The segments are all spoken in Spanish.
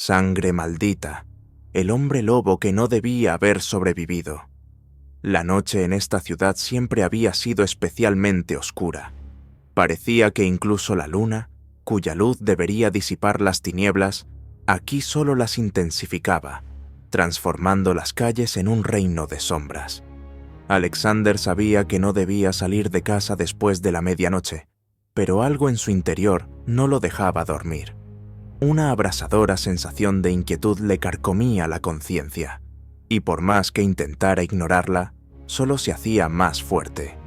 Sangre maldita. El hombre lobo que no debía haber sobrevivido. La noche en esta ciudad siempre había sido especialmente oscura. Parecía que incluso la luna, cuya luz debería disipar las tinieblas, aquí solo las intensificaba, transformando las calles en un reino de sombras. Alexander sabía que no debía salir de casa después de la medianoche, pero algo en su interior no lo dejaba dormir. Una abrasadora sensación de inquietud le carcomía la conciencia, y por más que intentara ignorarla, solo se hacía más fuerte.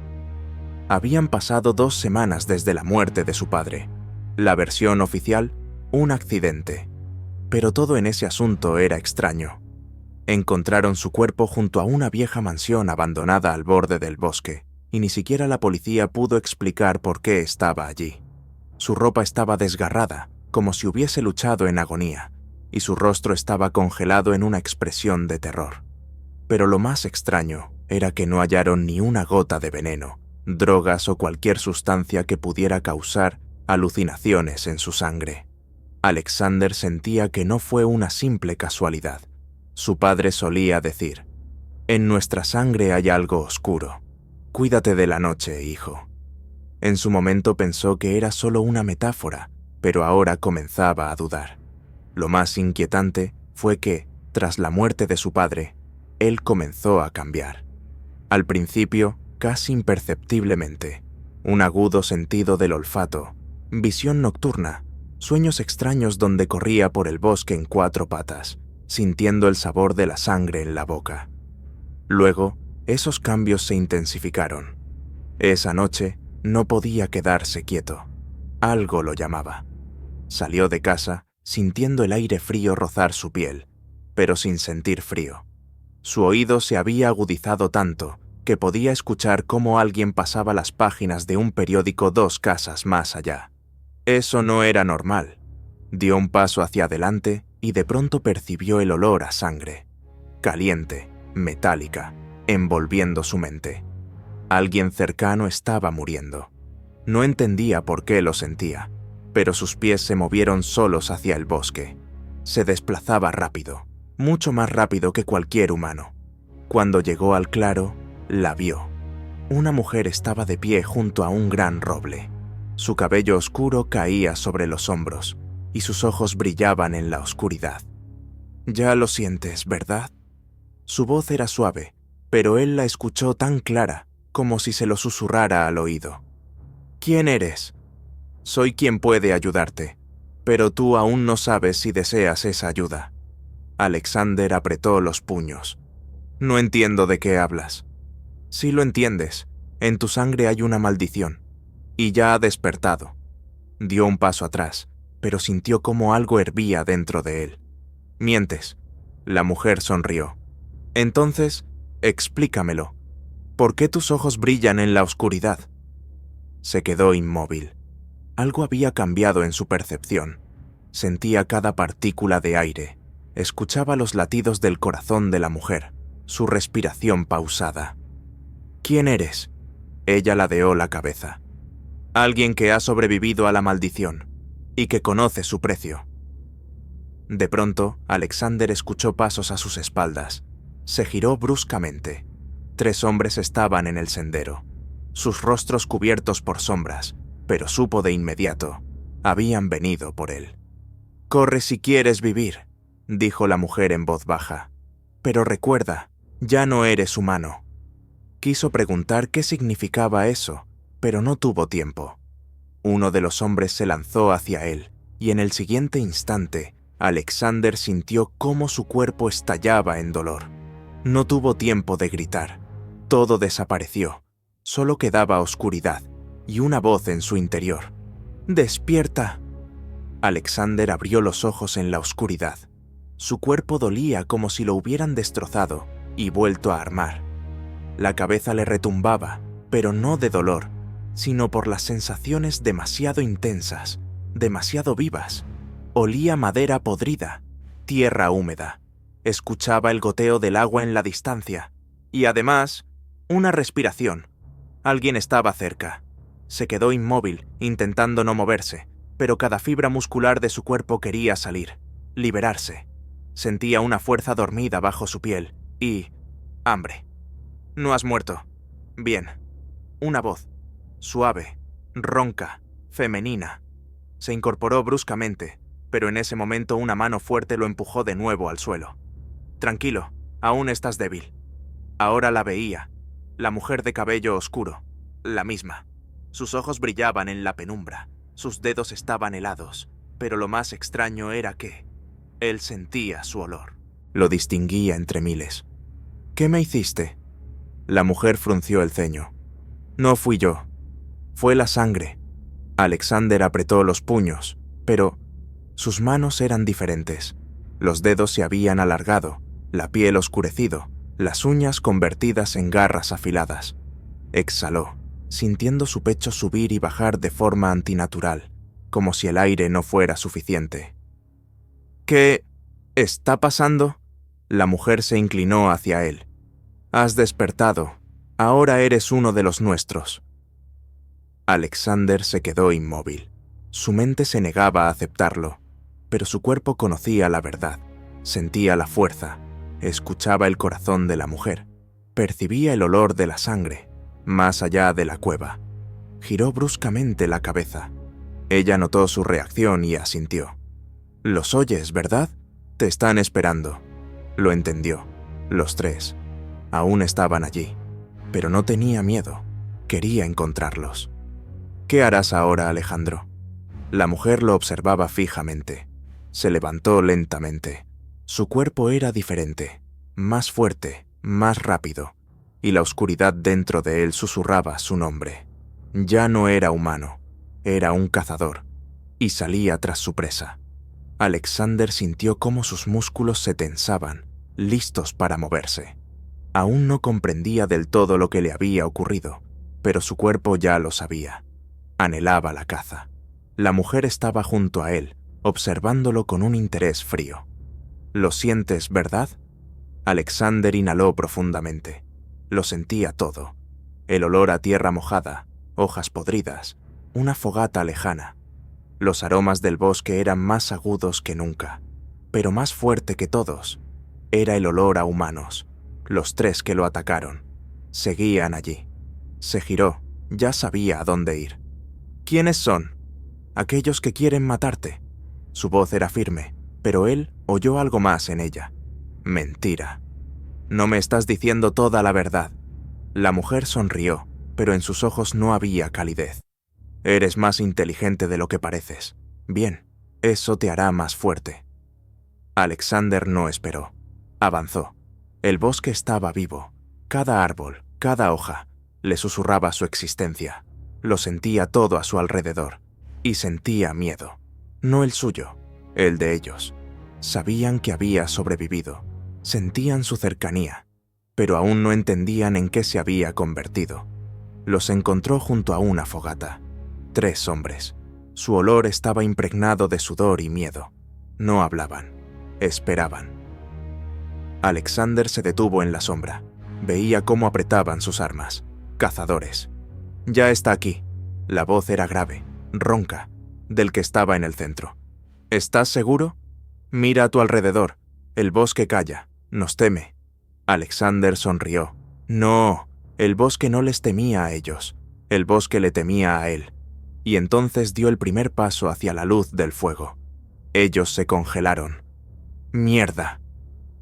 Habían pasado 2 semanas desde la muerte de su padre. La versión oficial, un accidente. Pero todo en ese asunto era extraño. Encontraron su cuerpo junto a una vieja mansión abandonada al borde del bosque, y ni siquiera la policía pudo explicar por qué estaba allí. Su ropa estaba desgarrada, como si hubiese luchado en agonía, y su rostro estaba congelado en una expresión de terror. Pero lo más extraño era que no hallaron ni una gota de veneno, drogas o cualquier sustancia que pudiera causar alucinaciones en su sangre. Alexander sentía que no fue una simple casualidad. Su padre solía decir: «En nuestra sangre hay algo oscuro. Cuídate de la noche, hijo». En su momento pensó que era solo una metáfora, pero ahora comenzaba a dudar. Lo más inquietante fue que, tras la muerte de su padre, él comenzó a cambiar. Al principio, casi imperceptiblemente, un agudo sentido del olfato, visión nocturna, sueños extraños donde corría por el bosque en 4 patas, sintiendo el sabor de la sangre en la boca. Luego, esos cambios se intensificaron. Esa noche no podía quedarse quieto. Algo lo llamaba. Salió de casa, sintiendo el aire frío rozar su piel, pero sin sentir frío. Su oído se había agudizado tanto que podía escuchar cómo alguien pasaba las páginas de un periódico 2 casas más allá. Eso no era normal. Dio un paso hacia adelante y de pronto percibió el olor a sangre, caliente, metálica, envolviendo su mente. Alguien cercano estaba muriendo. No entendía por qué lo sentía, pero sus pies se movieron solos hacia el bosque. Se desplazaba rápido, mucho más rápido que cualquier humano. Cuando llegó al claro, la vio. Una mujer estaba de pie junto a un gran roble. Su cabello oscuro caía sobre los hombros y sus ojos brillaban en la oscuridad. «Ya lo sientes, ¿verdad?». Su voz era suave, pero él la escuchó tan clara como si se lo susurrara al oído. «¿Quién eres?». «Soy quien puede ayudarte, pero tú aún no sabes si deseas esa ayuda». Alexander apretó los puños. «No entiendo de qué hablas». «Sí lo entiendes. En tu sangre hay una maldición. Y ya ha despertado». Dio un paso atrás, pero sintió como algo hervía dentro de él. «Mientes». La mujer sonrió. «Entonces, explícamelo. ¿Por qué tus ojos brillan en la oscuridad?». Se quedó inmóvil. Algo había cambiado en su percepción. Sentía cada partícula de aire. Escuchaba los latidos del corazón de la mujer, su respiración pausada. «¿Quién eres?». Ella ladeó la cabeza. «Alguien que ha sobrevivido a la maldición y que conoce su precio». De pronto, Alexander escuchó pasos a sus espaldas. Se giró bruscamente. 3 hombres estaban en el sendero, sus rostros cubiertos por sombras, pero supo de inmediato. Habían venido por él. «Corre si quieres vivir», dijo la mujer en voz baja. «Pero recuerda, ya no eres humano». Quiso preguntar qué significaba eso, pero no tuvo tiempo. Uno de los hombres se lanzó hacia él, y en el siguiente instante, Alexander sintió cómo su cuerpo estallaba en dolor. No tuvo tiempo de gritar. Todo desapareció. Solo quedaba oscuridad y una voz en su interior. «¡Despierta!». Alexander abrió los ojos en la oscuridad. Su cuerpo dolía como si lo hubieran destrozado y vuelto a armar. La cabeza le retumbaba, pero no de dolor, sino por las sensaciones demasiado intensas, demasiado vivas. Olía madera podrida, tierra húmeda. Escuchaba el goteo del agua en la distancia. Y además, una respiración. Alguien estaba cerca. Se quedó inmóvil, intentando no moverse, pero cada fibra muscular de su cuerpo quería salir. liberarse. Sentía una fuerza dormida bajo su piel y... hambre. «No has muerto. Bien». Una voz, suave, ronca, femenina. Se incorporó bruscamente, pero en ese momento una mano fuerte lo empujó de nuevo al suelo. «Tranquilo, aún estás débil». Ahora la veía, la mujer de cabello oscuro, la misma. Sus ojos brillaban en la penumbra, sus dedos estaban helados, pero lo más extraño era que él sentía su olor. Lo distinguía entre miles. «¿Qué me hiciste?» La mujer frunció el ceño. «No fui yo. Fue la sangre». Alexander apretó los puños, pero sus manos eran diferentes. Los dedos se habían alargado, la piel oscurecido, las uñas convertidas en garras afiladas. Exhaló, sintiendo su pecho subir y bajar de forma antinatural, como si el aire no fuera suficiente. «¿Qué está pasando?» La mujer se inclinó hacia él. «Has despertado. Ahora eres uno de los nuestros». Alexander se quedó inmóvil. Su mente se negaba a aceptarlo, pero su cuerpo conocía la verdad, sentía la fuerza, escuchaba el corazón de la mujer, percibía el olor de la sangre, más allá de la cueva. Giró bruscamente la cabeza. Ella notó su reacción y asintió. «Los oyes, ¿verdad? Te están esperando». Lo entendió. Los tres. Aún estaban allí, pero no tenía miedo. Quería encontrarlos. «¿Qué harás ahora, Alejandro?» La mujer lo observaba fijamente. Se levantó lentamente. Su cuerpo era diferente, más fuerte, más rápido, y la oscuridad dentro de él susurraba su nombre. Ya no era humano, era un cazador, y salía tras su presa. Alexander sintió cómo sus músculos se tensaban, listos para moverse. Aún no comprendía del todo lo que le había ocurrido, pero su cuerpo ya lo sabía. Anhelaba la caza. La mujer estaba junto a él, observándolo con un interés frío. «¿Lo sientes, verdad?» Alexander inhaló profundamente. Lo sentía todo. El olor a tierra mojada, hojas podridas, una fogata lejana. Los aromas del bosque eran más agudos que nunca, pero más fuerte que todos. Era el olor a humanos. Los tres que lo atacaron. Seguían allí. Se giró, ya sabía a dónde ir. «¿Quiénes son?» «Aquellos que quieren matarte». Su voz era firme, pero él oyó algo más en ella. «Mentira. No me estás diciendo toda la verdad». La mujer sonrió, pero en sus ojos no había calidez. «Eres más inteligente de lo que pareces. Bien, eso te hará más fuerte». Alexander no esperó. Avanzó. El bosque estaba vivo. Cada árbol, cada hoja, le susurraba su existencia. Lo sentía todo a su alrededor. Y sentía miedo. No el suyo, el de ellos. Sabían que había sobrevivido. Sentían su cercanía, pero aún no entendían en qué se había convertido. Los encontró junto a una fogata. 3 hombres. Su olor estaba impregnado de sudor y miedo. No hablaban. Esperaban. Alexander se detuvo en la sombra. Veía cómo apretaban sus armas. Cazadores. «Ya está aquí». La voz era grave, ronca, del que estaba en el centro. «¿Estás seguro? Mira a tu alrededor. El bosque calla. Nos teme». Alexander sonrió. No, el bosque no les temía a ellos. El bosque le temía a él. Y entonces dio el primer paso hacia la luz del fuego. Ellos se congelaron. «¡Mierda!».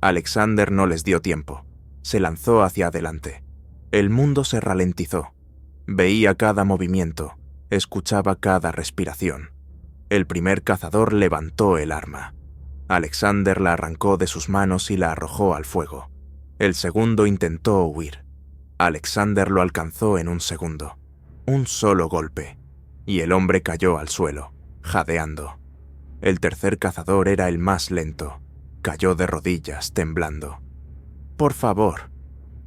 Alexander no les dio tiempo. Se lanzó hacia adelante. El mundo se ralentizó. Veía cada movimiento, escuchaba cada respiración. El primer cazador levantó el arma. Alexander la arrancó de sus manos y la arrojó al fuego. El segundo intentó huir. Alexander lo alcanzó en un segundo. Un solo golpe, y el hombre cayó al suelo, jadeando. El tercer cazador era el más lento. Cayó de rodillas, temblando. «Por favor».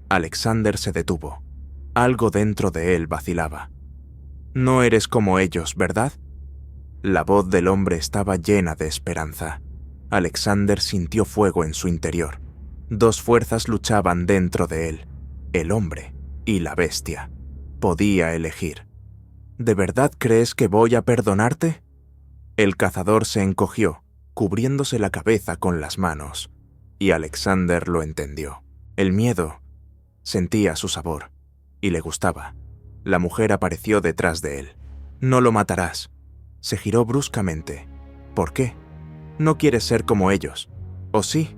Alexander se detuvo. Algo dentro de él vacilaba. «No eres como ellos, ¿verdad?». La voz del hombre estaba llena de esperanza. Alexander sintió fuego en su interior. 2 fuerzas luchaban dentro de él, el hombre y la bestia. Podía elegir. «¿De verdad crees que voy a perdonarte?». El cazador se encogió, cubriéndose la cabeza con las manos, y Alexander lo entendió. El miedo sentía su sabor, y le gustaba. La mujer apareció detrás de él. «No lo matarás». Se giró bruscamente. «¿Por qué? No quieres ser como ellos, ¿o sí?»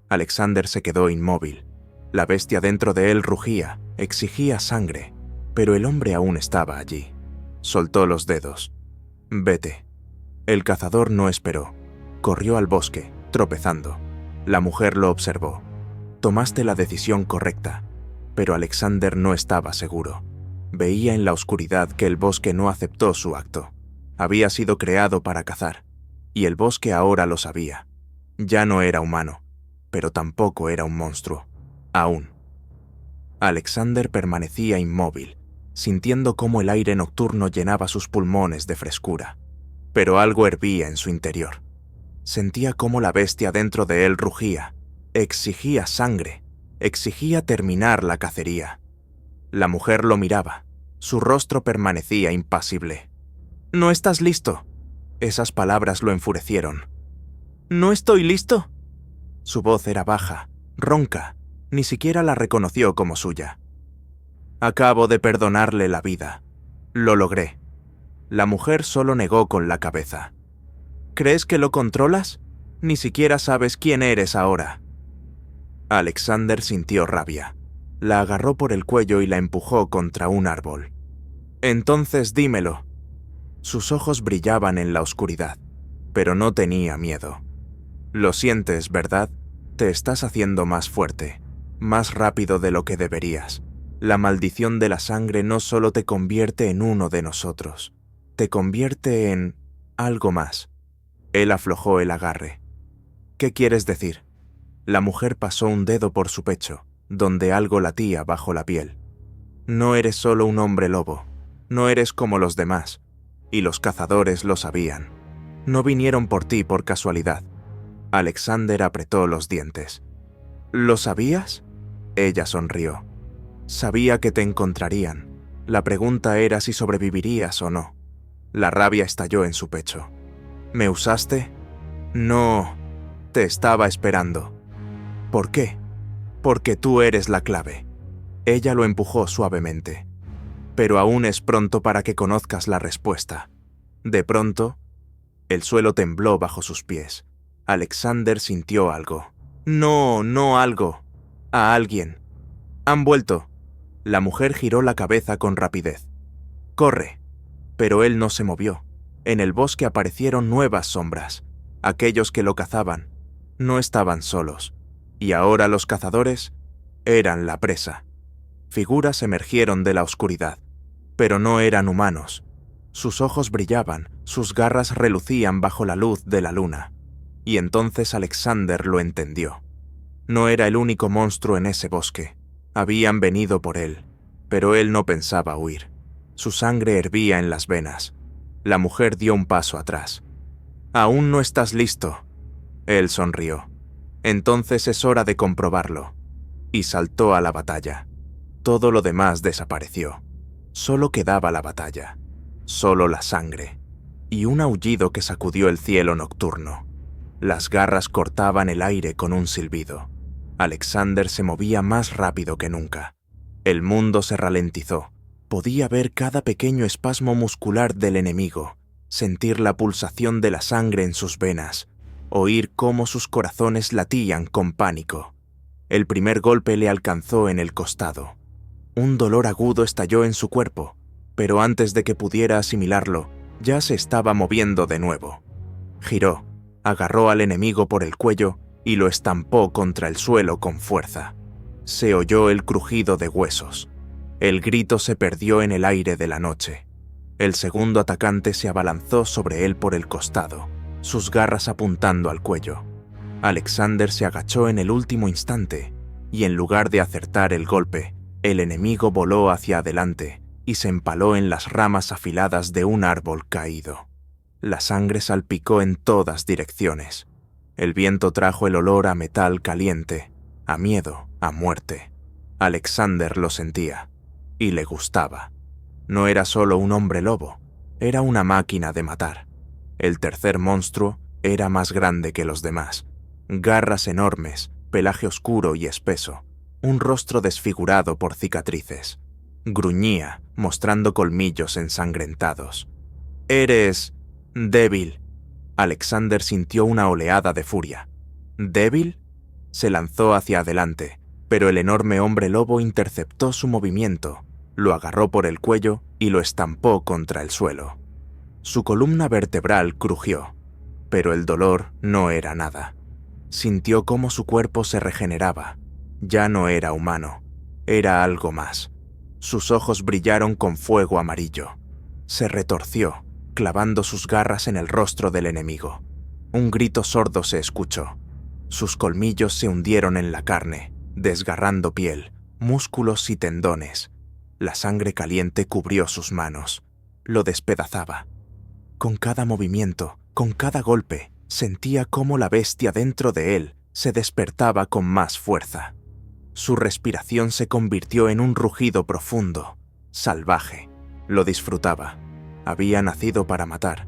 Alexander se quedó inmóvil. La bestia dentro de él rugía, exigía sangre, pero el hombre aún estaba allí. Soltó los dedos. «Vete». El cazador no esperó. Corrió al bosque, tropezando. La mujer lo observó. «Tomaste la decisión correcta». Pero Alexander no estaba seguro. Veía en la oscuridad que el bosque no aceptó su acto. Había sido creado para cazar, y el bosque ahora lo sabía. Ya no era humano, pero tampoco era un monstruo. Aún. Alexander permanecía inmóvil, sintiendo cómo el aire nocturno llenaba sus pulmones de frescura. Pero algo hervía en su interior. Sentía cómo la bestia dentro de él rugía, exigía sangre, exigía terminar la cacería. La mujer lo miraba. Su rostro permanecía impasible. «¿No estás listo?» Esas palabras lo enfurecieron. «¿No estoy listo?» Su voz era baja, ronca, ni siquiera la reconoció como suya. «Acabo de perdonarle la vida. Lo logré». La mujer solo negó con la cabeza. «¿Crees que lo controlas? Ni siquiera sabes quién eres ahora». Alexander sintió rabia. La agarró por el cuello y la empujó contra un árbol. «Entonces dímelo». Sus ojos brillaban en la oscuridad, pero no tenía miedo. «Lo sientes, ¿verdad? Te estás haciendo más fuerte, más rápido de lo que deberías. La maldición de la sangre no solo te convierte en uno de nosotros, te convierte en algo más». Él aflojó el agarre. «¿Qué quieres decir?» La mujer pasó un dedo por su pecho, donde algo latía bajo la piel. «No eres solo un hombre lobo, no eres como los demás, y los cazadores lo sabían. No vinieron por ti por casualidad». Alexander apretó los dientes. «¿Lo sabías?» Ella sonrió. «Sabía que te encontrarían. La pregunta era si sobrevivirías o no». La rabia estalló en su pecho. «¿Me usaste?» «No, te estaba esperando». «¿Por qué?» «Porque tú eres la clave». Ella lo empujó suavemente. «Pero aún es pronto para que conozcas la respuesta». De pronto, el suelo tembló bajo sus pies. Alexander sintió algo. No algo. A alguien. «Han vuelto». La mujer giró la cabeza con rapidez. «Corre». Pero él no se movió. En el bosque aparecieron nuevas sombras. Aquellos que lo cazaban no estaban solos. Y ahora los cazadores eran la presa. Figuras emergieron de la oscuridad, pero no eran humanos. Sus ojos brillaban, sus garras relucían bajo la luz de la luna. Y entonces Alexander lo entendió. No era el único monstruo en ese bosque. Habían venido por él, pero él no pensaba huir. Su sangre hervía en las venas. La mujer dio un paso atrás. «Aún no estás listo». Él sonrió. «Entonces es hora de comprobarlo». Y saltó a la batalla. Todo lo demás desapareció. Solo quedaba la batalla. Solo la sangre. Y un aullido que sacudió el cielo nocturno. Las garras cortaban el aire con un silbido. Alexander se movía más rápido que nunca. El mundo se ralentizó. Podía ver cada pequeño espasmo muscular del enemigo, sentir la pulsación de la sangre en sus venas, oír cómo sus corazones latían con pánico. El primer golpe le alcanzó en el costado. Un dolor agudo estalló en su cuerpo, pero antes de que pudiera asimilarlo, ya se estaba moviendo de nuevo. Giró, agarró al enemigo por el cuello y lo estampó contra el suelo con fuerza. Se oyó el crujido de huesos. El grito se perdió en el aire de la noche. El segundo atacante se abalanzó sobre él por el costado, sus garras apuntando al cuello. Alexander se agachó en el último instante, y en lugar de acertar el golpe, el enemigo voló hacia adelante y se empaló en las ramas afiladas de un árbol caído. La sangre salpicó en todas direcciones. El viento trajo el olor a metal caliente, a miedo, a muerte. Alexander lo sentía. Y le gustaba. No era solo un hombre lobo, era una máquina de matar. El tercer monstruo Era más grande que los demás. Garras enormes, pelaje oscuro y espeso, un rostro desfigurado por cicatrices. Gruñía, mostrando colmillos ensangrentados. «Eres... débil». Alexander sintió una oleada de furia. ¿Débil? Se lanzó hacia adelante, pero el enorme hombre lobo interceptó su movimiento, lo agarró por el cuello y lo estampó contra el suelo. Su columna vertebral crujió, pero el dolor no era nada. Sintió cómo su cuerpo se regeneraba. Ya no era humano, era algo más. Sus ojos brillaron con fuego amarillo. Se retorció, clavando sus garras en el rostro del enemigo. Un grito sordo se escuchó. Sus colmillos se hundieron en la carne, desgarrando piel, músculos y tendones. La sangre caliente cubrió sus manos. Lo despedazaba. Con cada movimiento, con cada golpe, sentía cómo la bestia dentro de él se despertaba con más fuerza. Su respiración se convirtió en un rugido profundo, salvaje. Lo disfrutaba. Había nacido para matar.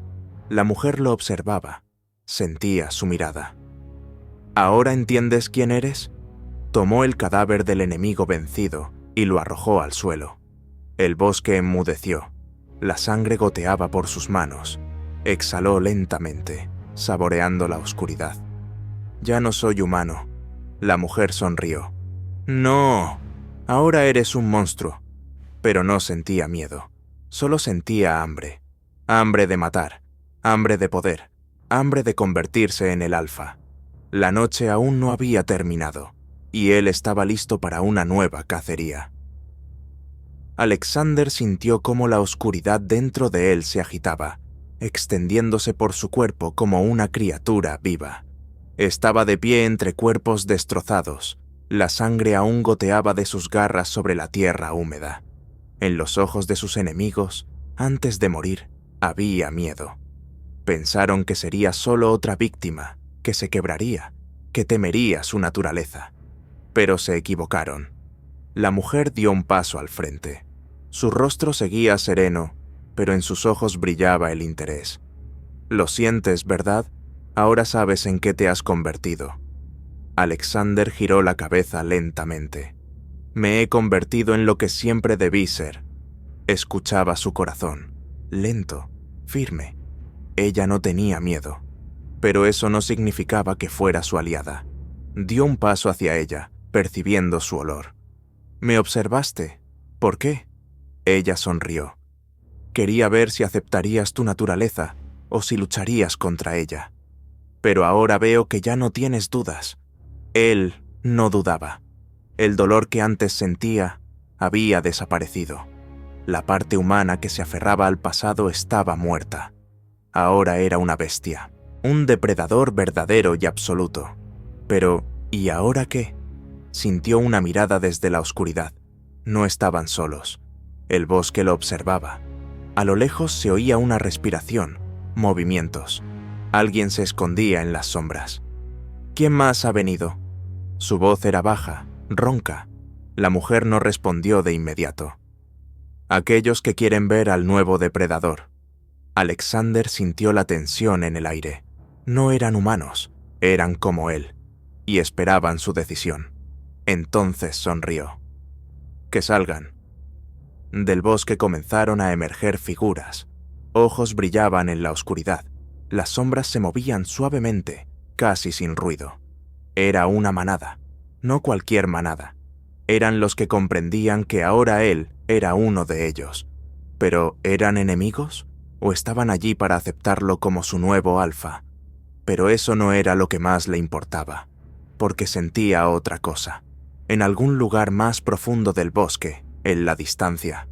La mujer lo observaba. Sentía su mirada. ¿Ahora entiendes quién eres? Tomó el cadáver del enemigo vencido y lo arrojó al suelo. El bosque enmudeció. La sangre goteaba por sus manos. Exhaló lentamente, saboreando la oscuridad. «Ya no soy humano». La mujer sonrió. «No, ahora eres un monstruo». Pero no sentía miedo. Solo sentía hambre. Hambre de matar. Hambre de poder. Hambre de convertirse en el alfa. La noche aún no había terminado, y él estaba listo para una nueva cacería. Alexander sintió cómo la oscuridad dentro de él se agitaba, extendiéndose por su cuerpo como una criatura viva. Estaba de pie entre cuerpos destrozados. La sangre aún goteaba de sus garras sobre la tierra húmeda. En los ojos de sus enemigos, antes de morir, había miedo. Pensaron que sería solo otra víctima, que se quebraría, que temería su naturaleza. Pero se equivocaron. La mujer dio un paso al frente. Su rostro seguía sereno, pero en sus ojos brillaba el interés. «Lo sientes, ¿verdad? Ahora sabes en qué te has convertido». Alexander giró la cabeza lentamente. «Me he convertido en lo que siempre debí ser». Escuchaba su corazón, lento, firme. Ella no tenía miedo, pero eso no significaba que fuera su aliada. Dio un paso hacia ella, percibiendo su olor. «¿Me observaste? ¿Por qué?» Ella sonrió. «Quería ver si aceptarías tu naturaleza o si lucharías contra ella. Pero ahora veo que ya no tienes dudas». Él no dudaba. El dolor que antes sentía había desaparecido. La parte humana que se aferraba al pasado estaba muerta. Ahora era una bestia, un depredador verdadero y absoluto. Pero, ¿y ahora qué? Sintió una mirada desde la oscuridad. No estaban solos. El bosque lo observaba. A lo lejos se oía una respiración, movimientos. Alguien se escondía en las sombras. «¿Quién más ha venido?» Su voz era baja, ronca. La mujer no respondió de inmediato. «Aquellos que quieren ver al nuevo depredador». Alexander sintió la tensión en el aire. No eran humanos, eran como él, y esperaban su decisión. Entonces sonrió. «Que salgan». Del bosque comenzaron a emerger figuras. Ojos brillaban en la oscuridad. Las sombras se movían suavemente, casi sin ruido. Era una manada, no cualquier manada. Eran los que comprendían que ahora él era uno de ellos. ¿Pero eran enemigos? ¿O estaban allí para aceptarlo como su nuevo alfa? Pero eso no era lo que más le importaba, porque sentía otra cosa. En algún lugar más profundo del bosque, en la distancia,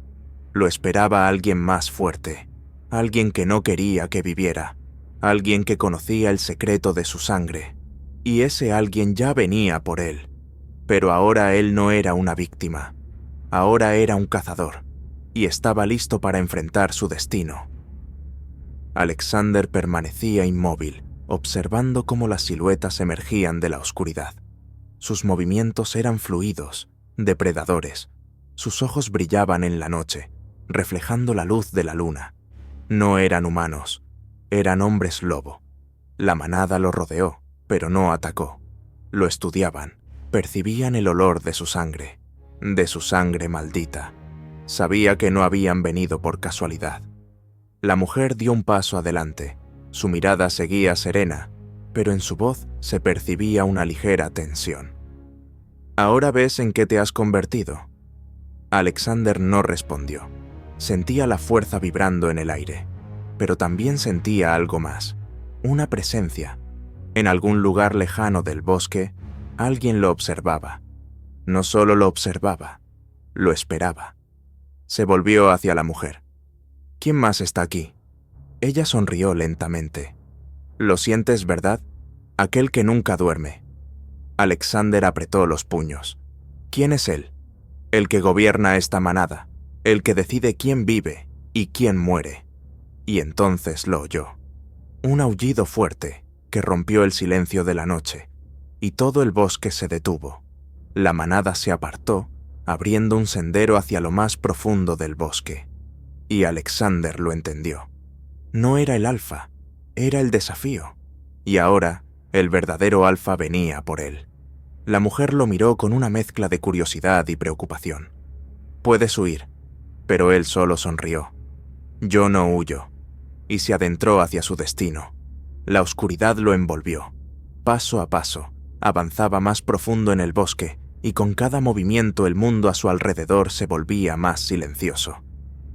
lo esperaba alguien más fuerte, alguien que no quería que viviera, alguien que conocía el secreto de su sangre. Y ese alguien ya venía por él. Pero ahora él no era una víctima. Ahora era un cazador, y estaba listo para enfrentar su destino. Alexander permanecía inmóvil, observando cómo las siluetas emergían de la oscuridad. Sus movimientos eran fluidos, depredadores. Sus ojos brillaban en la noche, reflejando la luz de la luna. No eran humanos, eran hombres lobo. La manada lo rodeó, pero no atacó. Lo estudiaban, percibían el olor de su sangre maldita. Sabía que no habían venido por casualidad. La mujer dio un paso adelante. Su mirada seguía serena, pero en su voz se percibía una ligera tensión. ¿Ahora ves en qué te has convertido? Alexander no respondió. Sentía la fuerza vibrando en el aire, pero también sentía algo más, una presencia. En algún lugar lejano del bosque, alguien lo observaba. No solo lo observaba, lo esperaba. Se volvió hacia la mujer. ¿Quién más está aquí? Ella sonrió lentamente. ¿Lo sientes, verdad? Aquel que nunca duerme. Alexander apretó los puños. ¿Quién es él? El que gobierna esta manada, el que decide quién vive y quién muere. Y entonces lo oyó. Un aullido fuerte que rompió el silencio de la noche, y todo el bosque se detuvo. La manada se apartó, abriendo un sendero hacia lo más profundo del bosque. Y Alexander lo entendió. No era el alfa, era el desafío. Y ahora, el verdadero alfa venía por él. La mujer lo miró con una mezcla de curiosidad y preocupación. Puedes huir, pero él solo sonrió. Yo no huyo. Y se adentró hacia su destino. La oscuridad lo envolvió. Paso a paso, avanzaba más profundo en el bosque, y con cada movimiento el mundo a su alrededor se volvía más silencioso.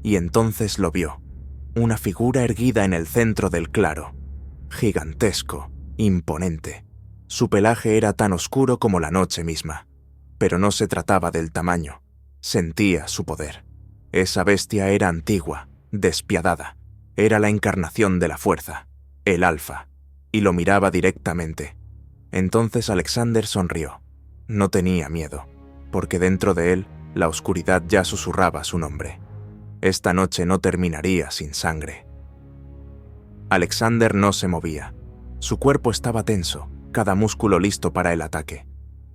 Y entonces lo vio, una figura erguida en el centro del claro, gigantesco, imponente. Su pelaje era tan oscuro como la noche misma, pero no se trataba del tamaño, sentía su poder. Esa bestia era antigua, despiadada, era la encarnación de la fuerza, el alfa, y lo miraba directamente. Entonces Alexander sonrió. No tenía miedo, porque dentro de él la oscuridad ya susurraba su nombre. Esta noche no terminaría sin sangre. Alexander no se movía. Su cuerpo estaba tenso, cada músculo listo para el ataque.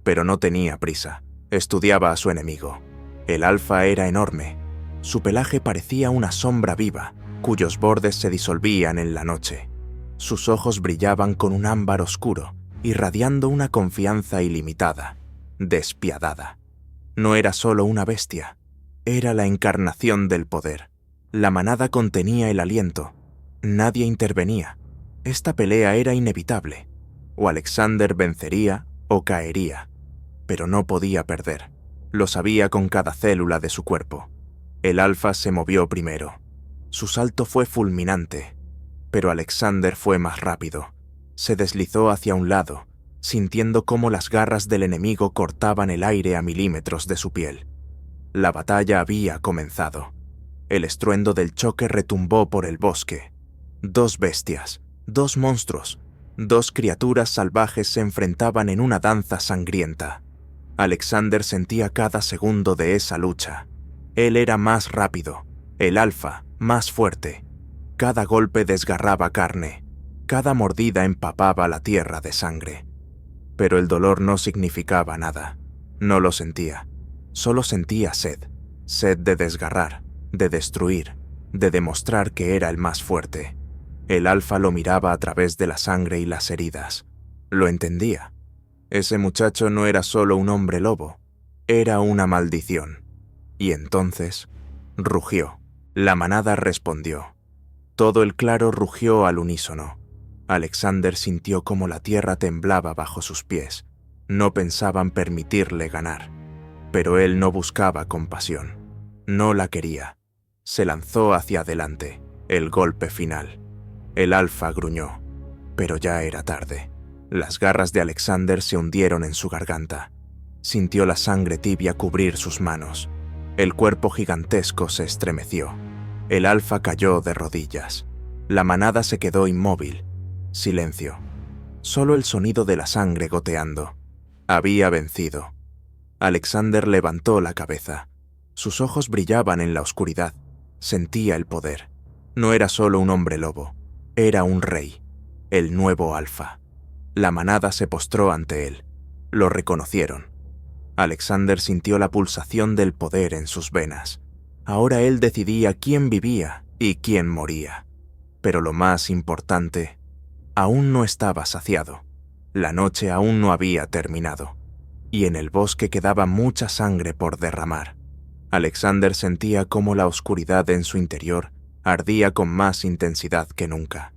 Pero no tenía prisa, estudiaba a su enemigo. El alfa era enorme. Su pelaje parecía una sombra viva, cuyos bordes se disolvían en la noche. Sus ojos brillaban con un ámbar oscuro, irradiando una confianza ilimitada, despiadada. No era solo una bestia, era la encarnación del poder. La manada contenía el aliento. Nadie intervenía. Esta pelea era inevitable. O Alexander vencería o caería. Pero no podía perder. Lo sabía con cada célula de su cuerpo. El alfa se movió primero. Su salto fue fulminante. Pero Alexander fue más rápido. Se deslizó hacia un lado, sintiendo cómo las garras del enemigo cortaban el aire a milímetros de su piel. La batalla había comenzado. El estruendo del choque retumbó por el bosque. Dos bestias, dos monstruos, dos criaturas salvajes se enfrentaban en una danza sangrienta. Alexander sentía cada segundo de esa lucha. Él era más rápido, el alfa más fuerte. Cada golpe desgarraba carne, cada mordida empapaba la tierra de sangre. Pero el dolor no significaba nada. No lo sentía. Solo sentía sed. Sed de desgarrar, de destruir, de demostrar que era el más fuerte. El alfa lo miraba a través de la sangre y las heridas. Lo entendía. Ese muchacho no era solo un hombre lobo, era una maldición. Y entonces, rugió. La manada respondió. Todo el claro rugió al unísono. Alexander sintió cómo la tierra temblaba bajo sus pies. No pensaban permitirle ganar. Pero él no buscaba compasión. No la quería. Se lanzó hacia adelante. El golpe final. El alfa gruñó. Pero ya era tarde. Las garras de Alexander se hundieron en su garganta. Sintió la sangre tibia cubrir sus manos. El cuerpo gigantesco se estremeció. El alfa cayó de rodillas. La manada se quedó inmóvil. Silencio. Solo el sonido de la sangre goteando. Había vencido. Alexander levantó la cabeza. Sus ojos brillaban en la oscuridad. Sentía el poder. No era solo un hombre lobo. Era un rey. El nuevo alfa. La manada se postró ante él. Lo reconocieron. Alexander sintió la pulsación del poder en sus venas. Ahora él decidía quién vivía y quién moría. Pero lo más importante, Aún no estaba saciado. La noche aún no había terminado. Y en el bosque quedaba mucha sangre por derramar. Alexander sentía cómo la oscuridad en su interior ardía con más intensidad que nunca.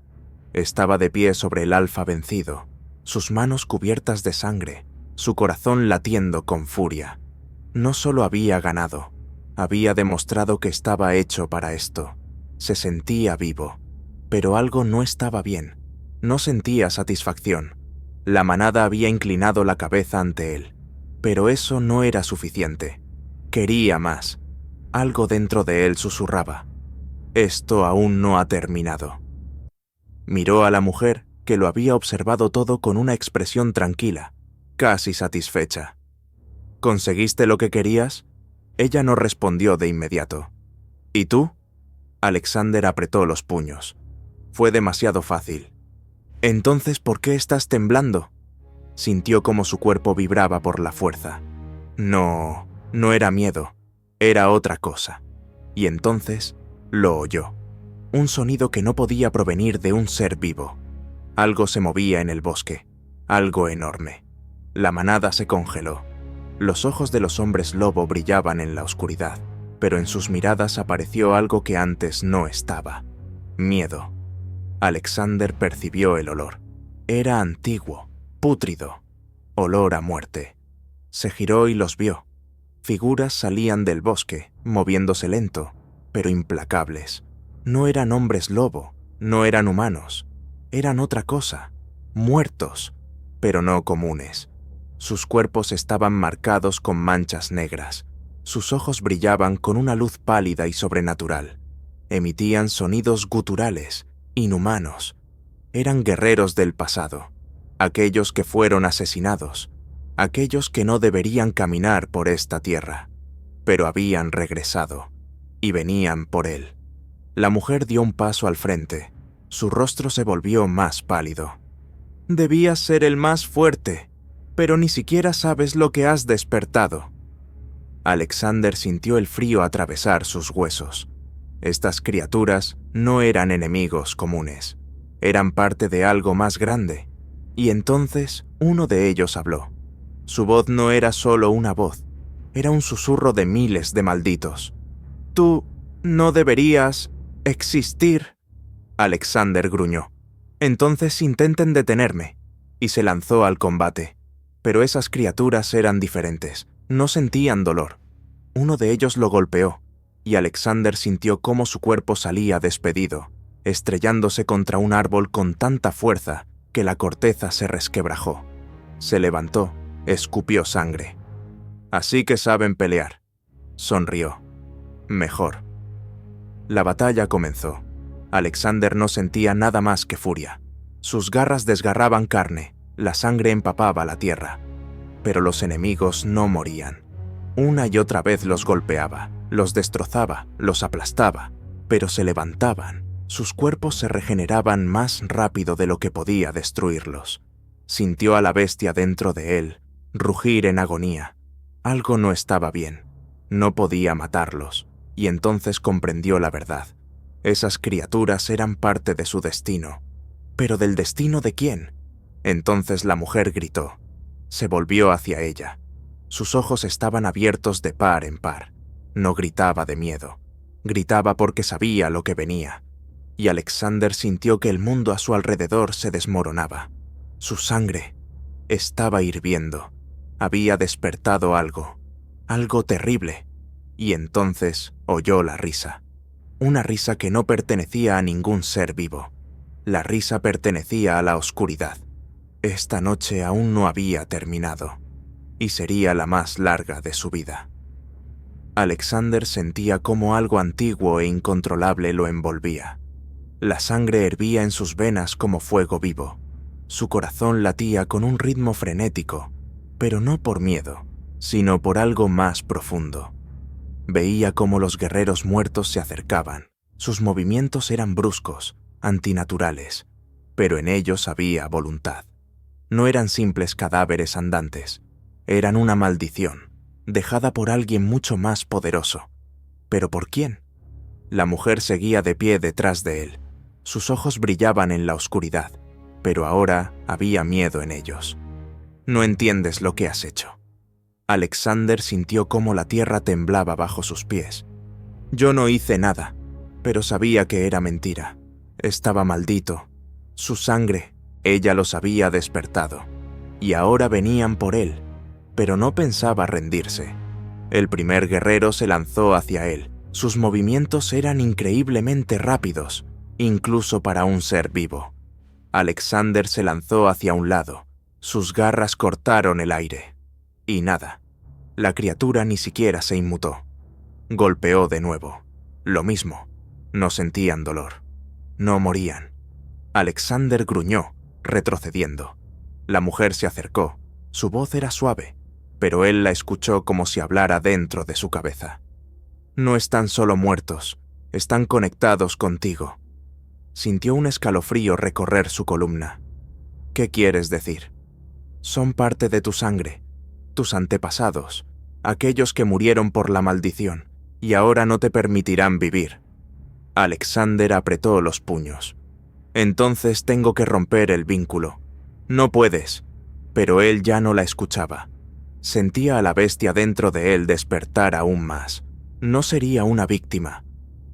Estaba de pie sobre el alfa vencido, sus manos cubiertas de sangre, su corazón latiendo con furia. No solo había ganado, había demostrado que estaba hecho para esto. Se sentía vivo, pero algo no estaba bien. No sentía satisfacción. La manada había inclinado la cabeza ante él, pero eso no era suficiente. Quería más. Algo dentro de él susurraba: esto aún no ha terminado. Miró a la mujer, que lo había observado todo con una expresión tranquila, casi satisfecha. ¿Conseguiste lo que querías? Ella no respondió de inmediato. ¿Y tú? Alexander apretó los puños. Fue demasiado fácil. Entonces, ¿por qué estás temblando? Sintió cómo su cuerpo vibraba por la fuerza. No era miedo, era otra cosa. Y entonces lo oyó. Un sonido que no podía provenir de un ser vivo. Algo se movía en el bosque, algo enorme. La manada se congeló. Los ojos de los hombres lobo brillaban en la oscuridad, pero en sus miradas apareció algo que antes no estaba: miedo. Alexander percibió el olor. Era antiguo, pútrido, olor a muerte. Se giró y los vio. Figuras salían del bosque, moviéndose lento, pero implacables. No eran hombres lobo, no eran humanos. Eran otra cosa, muertos, pero no comunes. Sus cuerpos estaban marcados con manchas negras. Sus ojos brillaban con una luz pálida y sobrenatural. Emitían sonidos guturales, inhumanos. Eran guerreros del pasado, aquellos que fueron asesinados, aquellos que no deberían caminar por esta tierra, pero habían regresado, y venían por él. La mujer dio un paso al frente. Su rostro se volvió más pálido. Debías ser el más fuerte, pero ni siquiera sabes lo que has despertado. Alexander sintió el frío atravesar sus huesos. Estas criaturas no eran enemigos comunes, eran parte de algo más grande. Y entonces uno de ellos habló. Su voz no era solo una voz, era un susurro de miles de malditos. Tú no deberías existir. Alexander gruñó. Entonces intenten detenerme. Y se lanzó al combate. Pero esas criaturas eran diferentes, no sentían dolor. Uno de ellos lo golpeó, y Alexander sintió cómo su cuerpo salía despedido, estrellándose contra un árbol con tanta fuerza que la corteza se resquebrajó. Se levantó, escupió sangre. Así que saben pelear. Sonrió. Mejor. La batalla comenzó. Alexander no sentía nada más que furia. Sus garras desgarraban carne, la sangre empapaba la tierra. Pero los enemigos no morían. Una y otra vez los golpeaba, los destrozaba, los aplastaba, pero se levantaban. Sus cuerpos se regeneraban más rápido de lo que podía destruirlos. Sintió a la bestia dentro de él rugir en agonía. Algo no estaba bien. No podía matarlos, y entonces comprendió la verdad. Esas criaturas eran parte de su destino. ¿Pero del destino de quién? Entonces la mujer gritó. Se volvió hacia ella. Sus ojos estaban abiertos de par en par. No gritaba de miedo. Gritaba porque sabía lo que venía. Y Alexander sintió que el mundo a su alrededor se desmoronaba. Su sangre estaba hirviendo. Había despertado algo terrible. Y entonces oyó la risa. Una risa que no pertenecía a ningún ser vivo. La risa pertenecía a la oscuridad. Esta noche aún no había terminado, y sería la más larga de su vida. Alexander sentía cómo algo antiguo e incontrolable lo envolvía. La sangre hervía en sus venas como fuego vivo. Su corazón latía con un ritmo frenético, pero no por miedo, sino por algo más profundo. Veía cómo los guerreros muertos se acercaban. Sus movimientos eran bruscos, antinaturales, pero en ellos había voluntad. No eran simples cadáveres andantes, eran una maldición, dejada por alguien mucho más poderoso. ¿Pero por quién? La mujer seguía de pie detrás de él. Sus ojos brillaban en la oscuridad, pero ahora había miedo en ellos. No entiendes lo que has hecho. Alexander sintió cómo la tierra temblaba bajo sus pies. Yo no hice nada, pero sabía que era mentira. Estaba maldito. Su sangre, ella los había despertado. Y ahora venían por él, pero no pensaba rendirse. El primer guerrero se lanzó hacia él. Sus movimientos eran increíblemente rápidos, incluso para un ser vivo. Alexander se lanzó hacia un lado. Sus garras cortaron el aire. Y nada. La criatura ni siquiera se inmutó. Golpeó de nuevo. Lo mismo. No sentían dolor. No morían. Alexander gruñó, retrocediendo. La mujer se acercó. Su voz era suave, pero él la escuchó como si hablara dentro de su cabeza. No están solo muertos, están conectados contigo. Sintió un escalofrío recorrer su columna. ¿Qué quieres decir? Son parte de tu sangre, tus antepasados, aquellos que murieron por la maldición, y ahora no te permitirán vivir. Alexander apretó los puños. Entonces tengo que romper el vínculo. No puedes. Pero él ya no la escuchaba. Sentía a la bestia dentro de él despertar aún más. No sería una víctima.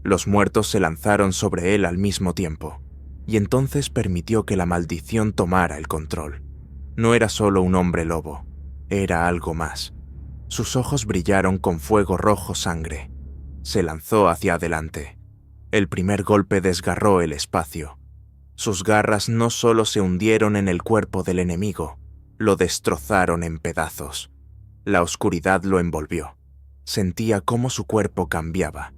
Los muertos se lanzaron sobre él al mismo tiempo, y entonces permitió que la maldición tomara el control. No era solo un hombre lobo, era algo más. Sus ojos brillaron con fuego rojo sangre. Se lanzó hacia adelante. El primer golpe desgarró el espacio. Sus garras no solo se hundieron en el cuerpo del enemigo, lo destrozaron en pedazos. La oscuridad lo envolvió. Sentía cómo su cuerpo cambiaba.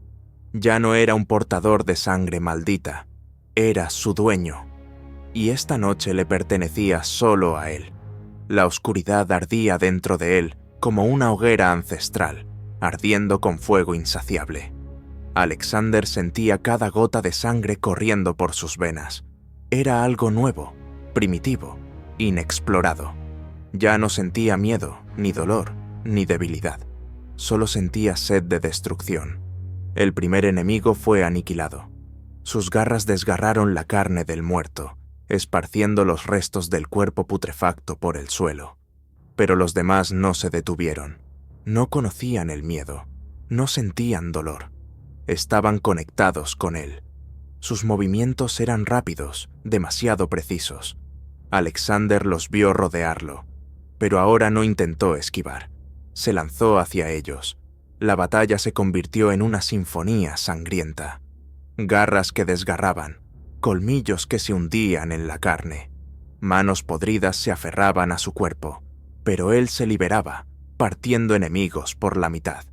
Ya no era un portador de sangre maldita, era su dueño. Y esta noche le pertenecía solo a él. La oscuridad ardía dentro de él como una hoguera ancestral, ardiendo con fuego insaciable. Alexander sentía cada gota de sangre corriendo por sus venas. Era algo nuevo, primitivo, inexplorado. Ya no sentía miedo, ni dolor, ni debilidad. Solo sentía sed de destrucción. El primer enemigo fue aniquilado. Sus garras desgarraron la carne del muerto, esparciendo los restos del cuerpo putrefacto por el suelo. Pero los demás no se detuvieron. No conocían el miedo, no sentían dolor. Estaban conectados con él. Sus movimientos eran rápidos, demasiado precisos. Alexander los vio rodearlo, pero ahora no intentó esquivar. Se lanzó hacia ellos. La batalla se convirtió en una sinfonía sangrienta. Garras que desgarraban, colmillos que se hundían en la carne. Manos podridas se aferraban a su cuerpo, pero él se liberaba, partiendo enemigos por la mitad.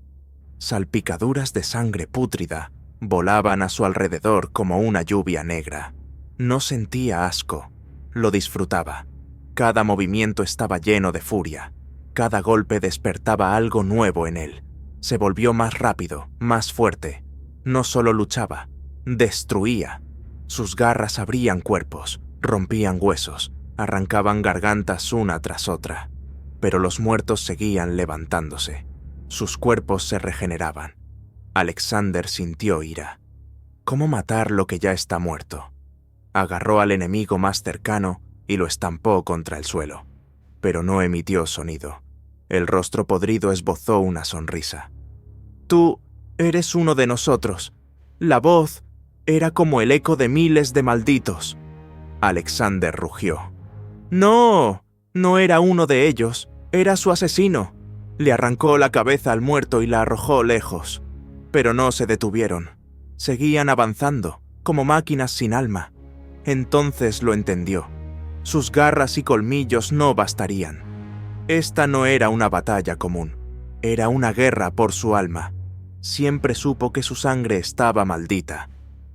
Salpicaduras de sangre pútrida volaban a su alrededor como una lluvia negra. No sentía asco, lo disfrutaba. Cada movimiento estaba lleno de furia. Cada golpe despertaba algo nuevo en él. Se volvió más rápido, más fuerte. No solo luchaba, destruía. Sus garras abrían cuerpos, rompían huesos, arrancaban gargantas una tras otra. Pero los muertos seguían levantándose. Sus cuerpos se regeneraban. Alexander sintió ira. ¿Cómo matar lo que ya está muerto? Agarró al enemigo más cercano y lo estampó contra el suelo. Pero no emitió sonido. El rostro podrido esbozó una sonrisa. Tú eres uno de nosotros. La voz era como el eco de miles de malditos. Alexander rugió. ¡No! No era uno de ellos. Era su asesino. Le arrancó la cabeza al muerto y la arrojó lejos. Pero no se detuvieron. Seguían avanzando, como máquinas sin alma. Entonces lo entendió. Sus garras y colmillos no bastarían. Esta no era una batalla común. Era una guerra por su alma. Siempre supo que su sangre estaba maldita.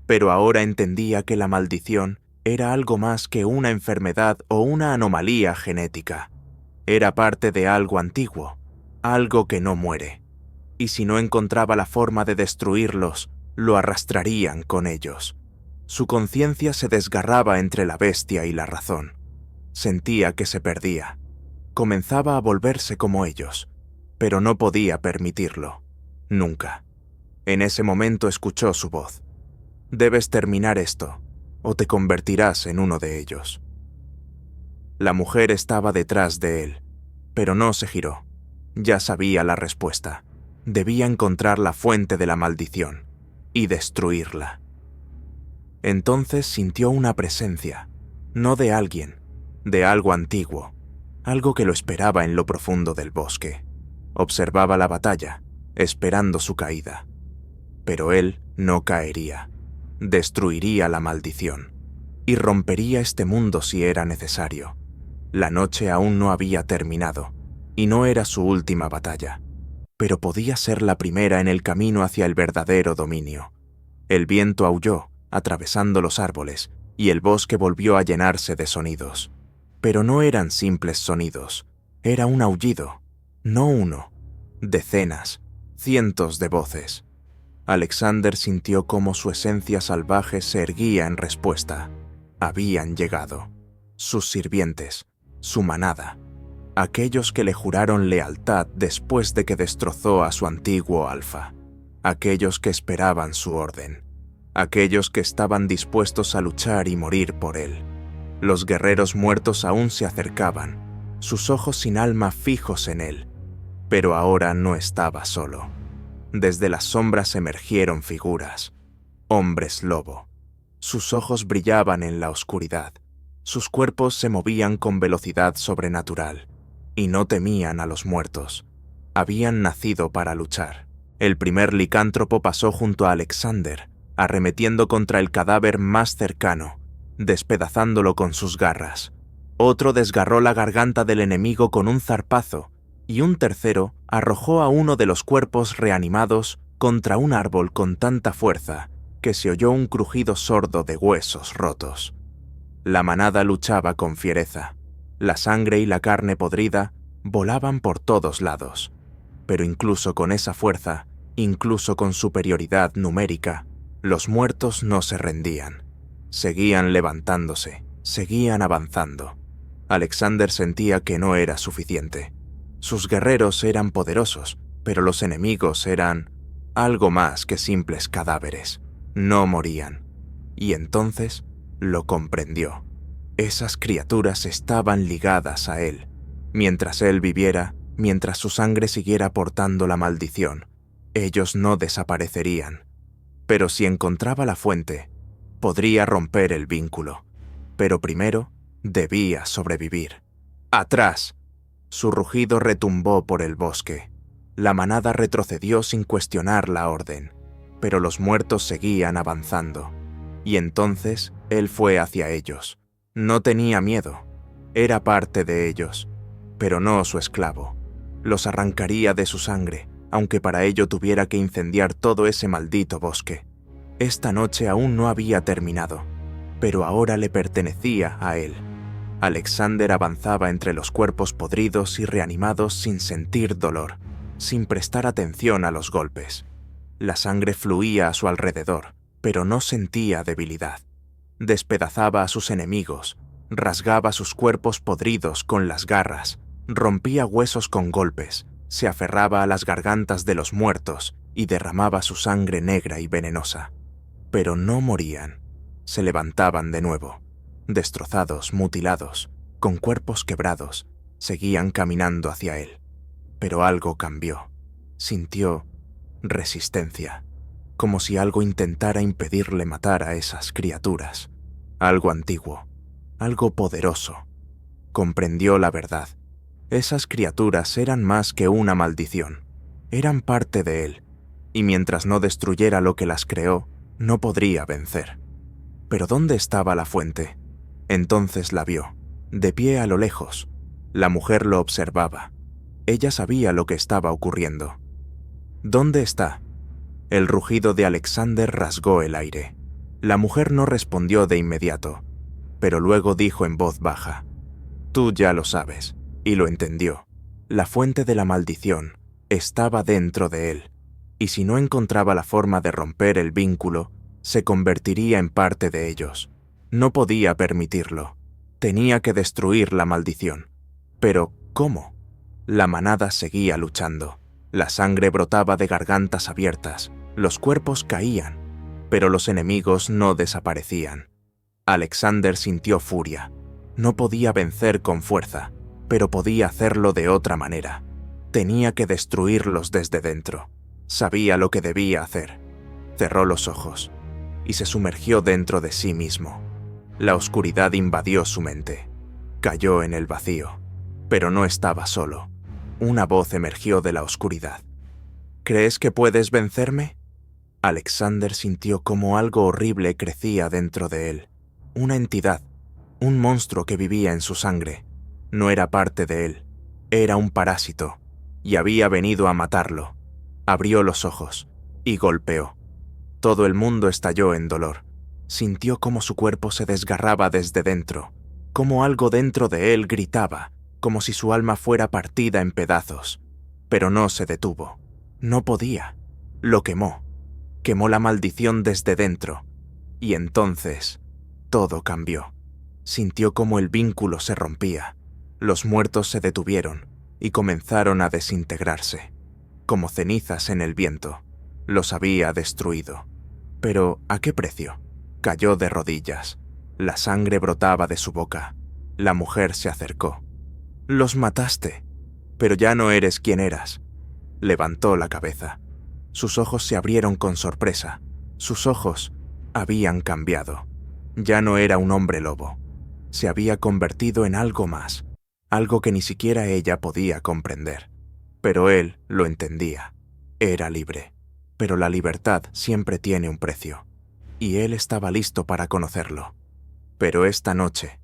Pero ahora entendía que la maldición era algo más que una enfermedad o una anomalía genética. Era parte de algo antiguo. Algo que no muere. Y si no encontraba la forma de destruirlos, lo arrastrarían con ellos. Su conciencia se desgarraba entre la bestia y la razón. Sentía que se perdía. Comenzaba a volverse como ellos, pero no podía permitirlo. Nunca. En ese momento escuchó su voz. Debes terminar esto, o te convertirás en uno de ellos. La mujer estaba detrás de él, pero no se giró. Ya sabía la respuesta. Debía encontrar la fuente de la maldición y destruirla. Entonces sintió una presencia, no de alguien, de algo antiguo, algo que lo esperaba en lo profundo del bosque. Observaba la batalla, esperando su caída. Pero él no caería. Destruiría la maldición y rompería este mundo si era necesario. La noche aún no había terminado y no era su última batalla, pero podía ser la primera en el camino hacia el verdadero dominio. El viento aulló, atravesando los árboles, y el bosque volvió a llenarse de sonidos. Pero no eran simples sonidos, era un aullido, no uno, decenas, cientos de voces. Alexander sintió cómo su esencia salvaje se erguía en respuesta. Habían llegado. Sus sirvientes, su manada. Aquellos que le juraron lealtad después de que destrozó a su antiguo alfa. Aquellos que esperaban su orden. Aquellos que estaban dispuestos a luchar y morir por él. Los guerreros muertos aún se acercaban, sus ojos sin alma fijos en él. Pero ahora no estaba solo. Desde las sombras emergieron figuras. Hombres lobo. Sus ojos brillaban en la oscuridad. Sus cuerpos se movían con velocidad sobrenatural. Y no temían a los muertos. Habían nacido para luchar. El primer licántropo pasó junto a Alexander, arremetiendo contra el cadáver más cercano, despedazándolo con sus garras. Otro desgarró la garganta del enemigo con un zarpazo, y un tercero arrojó a uno de los cuerpos reanimados contra un árbol con tanta fuerza que se oyó un crujido sordo de huesos rotos. La manada luchaba con fiereza. La sangre y la carne podrida volaban por todos lados. Pero incluso con esa fuerza, incluso con superioridad numérica, los muertos no se rendían. Seguían levantándose, seguían avanzando. Alexander sentía que no era suficiente. Sus guerreros eran poderosos, pero los enemigos eran algo más que simples cadáveres. No morían. Y entonces lo comprendió. Esas criaturas estaban ligadas a él. Mientras él viviera, mientras su sangre siguiera portando la maldición, ellos no desaparecerían. Pero si encontraba la fuente, podría romper el vínculo. Pero primero debía sobrevivir. ¡Atrás! Su rugido retumbó por el bosque. La manada retrocedió sin cuestionar la orden, pero los muertos seguían avanzando. Y entonces él fue hacia ellos. No tenía miedo. Era parte de ellos, pero no su esclavo. Los arrancaría de su sangre, aunque para ello tuviera que incendiar todo ese maldito bosque. Esta noche aún no había terminado, pero ahora le pertenecía a él. Alexander avanzaba entre los cuerpos podridos y reanimados sin sentir dolor, sin prestar atención a los golpes. La sangre fluía a su alrededor, pero no sentía debilidad. Despedazaba a sus enemigos, rasgaba sus cuerpos podridos con las garras, rompía huesos con golpes, se aferraba a las gargantas de los muertos y derramaba su sangre negra y venenosa. Pero no morían. Se levantaban de nuevo. Destrozados, mutilados, con cuerpos quebrados, seguían caminando hacia él. Pero algo cambió. Sintió resistencia, como si algo intentara impedirle matar a esas criaturas. Algo antiguo, algo poderoso. Comprendió la verdad. Esas criaturas eran más que una maldición. Eran parte de él, y mientras no destruyera lo que las creó, no podría vencer. ¿Pero dónde estaba la fuente? Entonces la vio, de pie a lo lejos. La mujer lo observaba. Ella sabía lo que estaba ocurriendo. ¿Dónde está? El rugido de Alexander rasgó el aire. La mujer no respondió de inmediato, pero luego dijo en voz baja: «Tú ya lo sabes», y lo entendió. La fuente de la maldición estaba dentro de él, y si no encontraba la forma de romper el vínculo, se convertiría en parte de ellos. No podía permitirlo. Tenía que destruir la maldición. Pero, ¿cómo? La manada seguía luchando. La sangre brotaba de gargantas abiertas, los cuerpos caían, pero los enemigos no desaparecían. Alexander sintió furia. No podía vencer con fuerza, pero podía hacerlo de otra manera. Tenía que destruirlos desde dentro. Sabía lo que debía hacer. Cerró los ojos y se sumergió dentro de sí mismo. La oscuridad invadió su mente. Cayó en el vacío, pero no estaba solo. Una voz emergió de la oscuridad. ¿Crees que puedes vencerme? Alexander sintió como algo horrible crecía dentro de él. Una entidad, un monstruo que vivía en su sangre. No era parte de él, era un parásito, y había venido a matarlo. Abrió los ojos y golpeó. Todo el mundo estalló en dolor. Sintió cómo su cuerpo se desgarraba desde dentro, cómo algo dentro de él gritaba, como si su alma fuera partida en pedazos. Pero no se detuvo. No podía. Lo quemó. Quemó la maldición desde dentro. Y entonces, todo cambió. Sintió cómo el vínculo se rompía. Los muertos se detuvieron y comenzaron a desintegrarse. Como cenizas en el viento. Los había destruido. Pero, ¿a qué precio? Cayó de rodillas. La sangre brotaba de su boca. La mujer se acercó. «Los mataste, pero ya no eres quien eras». Levantó la cabeza. Sus ojos se abrieron con sorpresa. Sus ojos habían cambiado. Ya no era un hombre lobo. Se había convertido en algo más, algo que ni siquiera ella podía comprender. Pero él lo entendía. Era libre. Pero la libertad siempre tiene un precio. Y él estaba listo para conocerlo. Pero esta noche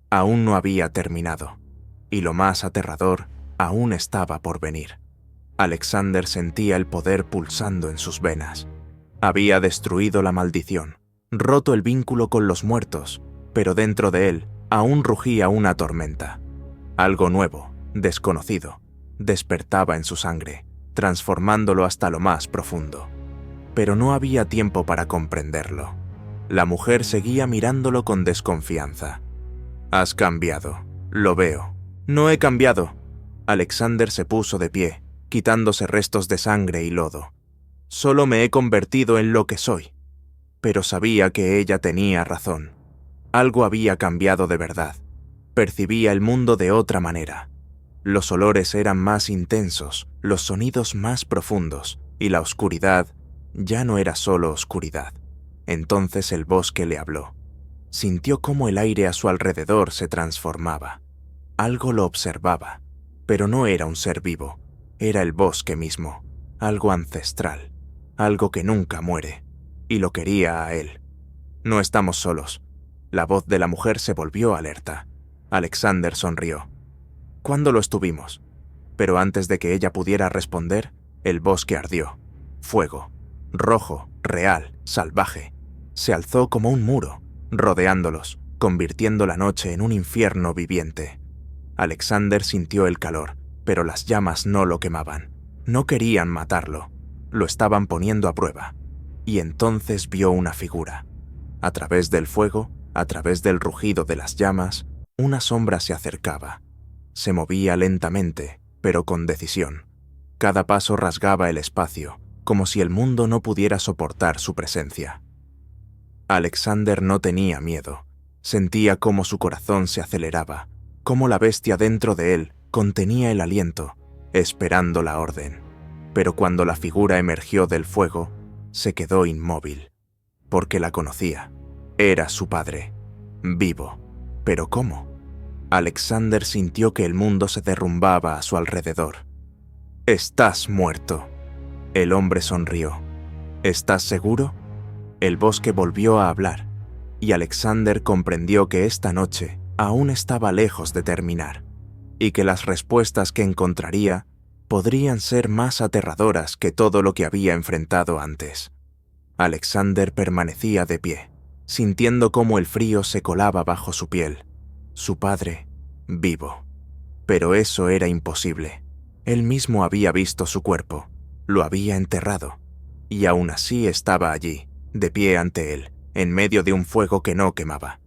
aún no había terminado. Y lo más aterrador aún estaba por venir. Alexander sentía el poder pulsando en sus venas. Había destruido la maldición, roto el vínculo con los muertos, pero dentro de él aún rugía una tormenta. Algo nuevo, desconocido, despertaba en su sangre, transformándolo hasta lo más profundo. Pero no había tiempo para comprenderlo. La mujer seguía mirándolo con desconfianza. «Has cambiado, lo veo». «No he cambiado». Alexander se puso de pie, quitándose restos de sangre y lodo. «Solo me he convertido en lo que soy». Pero sabía que ella tenía razón. Algo había cambiado de verdad. Percibía el mundo de otra manera. Los olores eran más intensos, los sonidos más profundos, y la oscuridad ya no era solo oscuridad. Entonces el bosque le habló. Sintió cómo el aire a su alrededor se transformaba. Algo lo observaba, pero no era un ser vivo. Era el bosque mismo, algo ancestral, algo que nunca muere, y lo quería a él. «No estamos solos». La voz de la mujer se volvió alerta. Alexander sonrió. «¿Cuándo lo estuvimos?» Pero antes de que ella pudiera responder, el bosque ardió. Fuego, rojo, real, salvaje. Se alzó como un muro, rodeándolos, convirtiendo la noche en un infierno viviente. Alexander sintió el calor, pero las llamas no lo quemaban. No querían matarlo. Lo estaban poniendo a prueba. Y entonces vio una figura. A través del fuego, a través del rugido de las llamas, una sombra se acercaba. Se movía lentamente, pero con decisión. Cada paso rasgaba el espacio, como si el mundo no pudiera soportar su presencia. Alexander no tenía miedo. Sentía cómo su corazón se aceleraba, cómo la bestia dentro de él contenía el aliento, esperando la orden. Pero cuando la figura emergió del fuego, se quedó inmóvil, porque la conocía. Era su padre, vivo. ¿Pero cómo? Alexander sintió que el mundo se derrumbaba a su alrededor. «Estás muerto». El hombre sonrió. «¿Estás seguro?» El bosque volvió a hablar, y Alexander comprendió que esta noche aún estaba lejos de terminar, y que las respuestas que encontraría podrían ser más aterradoras que todo lo que había enfrentado antes. Alexander permanecía de pie, sintiendo cómo el frío se colaba bajo su piel. Su padre, vivo. Pero eso era imposible. Él mismo había visto su cuerpo, lo había enterrado, y aún así estaba allí, de pie ante él, en medio de un fuego que no quemaba.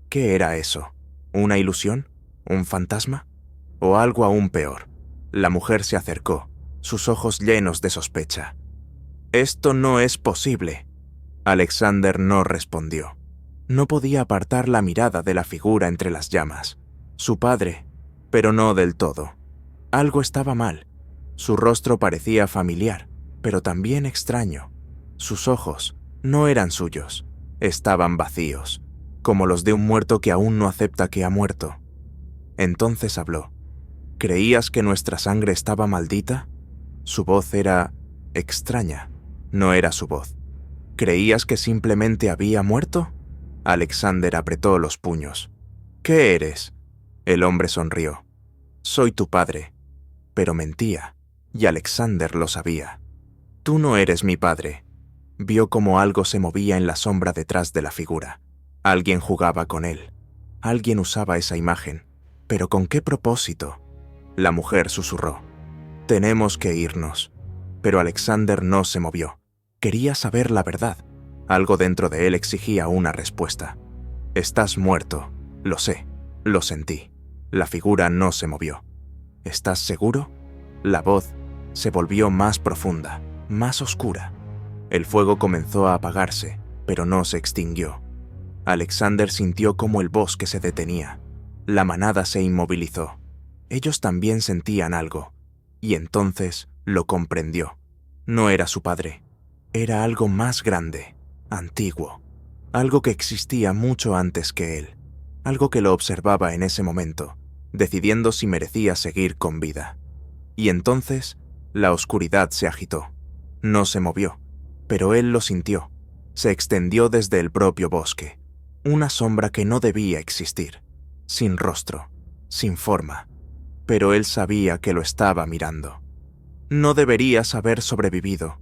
¿Qué era eso? ¿Una ilusión? ¿Un fantasma? ¿O algo aún peor? La mujer se acercó, sus ojos llenos de sospecha. «Esto no es posible». Alexander no respondió. No podía apartar la mirada de la figura entre las llamas. Su padre, pero no del todo. Algo estaba mal. Su rostro parecía familiar, pero también extraño. Sus ojos no eran suyos, estaban vacíos, como los de un muerto que aún no acepta que ha muerto. Entonces habló. ¿Creías que nuestra sangre estaba maldita? Su voz era extraña, no era su voz. ¿Creías que simplemente había muerto? Alexander apretó los puños. ¿Qué eres? El hombre sonrió. Soy tu padre. Pero mentía, y Alexander lo sabía. Tú no eres mi padre. Vio como algo se movía en la sombra detrás de la figura. Alguien jugaba con él. Alguien usaba esa imagen. ¿Pero con qué propósito? La mujer susurró. Tenemos que irnos. Pero Alexander no se movió. Quería saber la verdad. Algo dentro de él exigía una respuesta. Estás muerto. Lo sé. Lo sentí. La figura no se movió. ¿Estás seguro? La voz se volvió más profunda, más oscura. El fuego comenzó a apagarse, pero no se extinguió. Alexander sintió cómo el bosque se detenía. La manada se inmovilizó. Ellos también sentían algo, y entonces lo comprendió. No era su padre. Era algo más grande, antiguo, algo que existía mucho antes que él, algo que lo observaba en ese momento, decidiendo si merecía seguir con vida. Y entonces, la oscuridad se agitó. No se movió, pero él lo sintió. Se extendió desde el propio bosque. Una sombra que no debía existir, sin rostro, sin forma. Pero él sabía que lo estaba mirando. No deberías haber sobrevivido.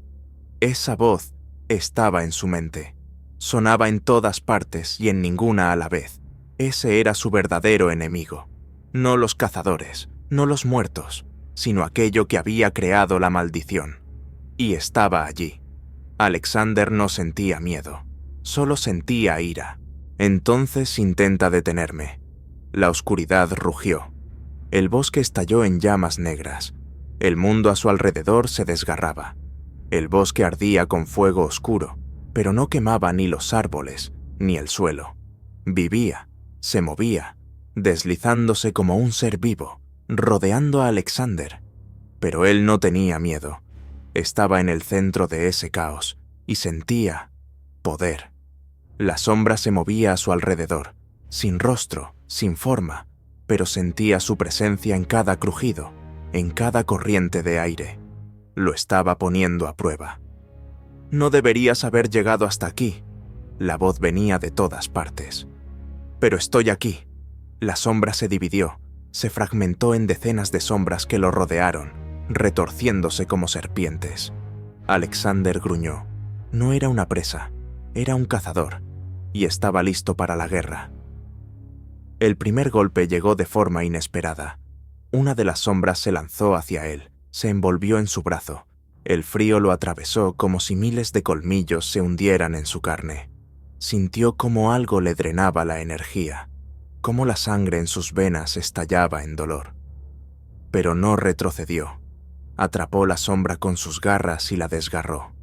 Esa voz estaba en su mente. Sonaba en todas partes y en ninguna a la vez. Ese era su verdadero enemigo. No los cazadores, no los muertos, sino aquello que había creado la maldición. Y estaba allí. Alexander no sentía miedo, solo sentía ira. Entonces intenta detenerme. La oscuridad rugió. El bosque estalló en llamas negras. El mundo a su alrededor se desgarraba. El bosque ardía con fuego oscuro, pero no quemaba ni los árboles, ni el suelo. Vivía, se movía, deslizándose como un ser vivo, rodeando a Alexander. Pero él no tenía miedo. Estaba en el centro de ese caos y sentía poder. La sombra se movía a su alrededor, sin rostro, sin forma, pero sentía su presencia en cada crujido, en cada corriente de aire. Lo estaba poniendo a prueba. No deberías haber llegado hasta aquí. La voz venía de todas partes. Pero estoy aquí. La sombra se dividió, se fragmentó en decenas de sombras que lo rodearon, retorciéndose como serpientes. Alexander gruñó. No era una presa, era un cazador, y estaba listo para la guerra. El primer golpe llegó de forma inesperada. Una de las sombras se lanzó hacia él, se envolvió en su brazo. El frío lo atravesó como si miles de colmillos se hundieran en su carne. Sintió como algo le drenaba la energía, como la sangre en sus venas estallaba en dolor. Pero no retrocedió. Atrapó la sombra con sus garras y la desgarró.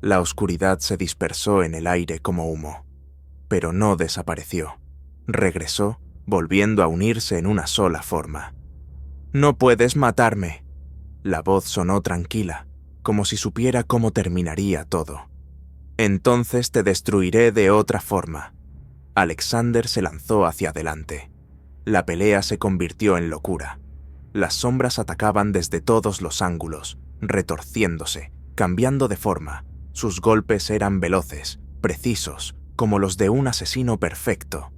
La oscuridad se dispersó en el aire como humo, pero no desapareció. Regresó, volviendo a unirse en una sola forma. «No puedes matarme». La voz sonó tranquila, como si supiera cómo terminaría todo. «Entonces te destruiré de otra forma». Alexander se lanzó hacia adelante. La pelea se convirtió en locura. Las sombras atacaban desde todos los ángulos, retorciéndose, cambiando de forma. Sus golpes eran veloces, precisos, como los de un asesino perfecto.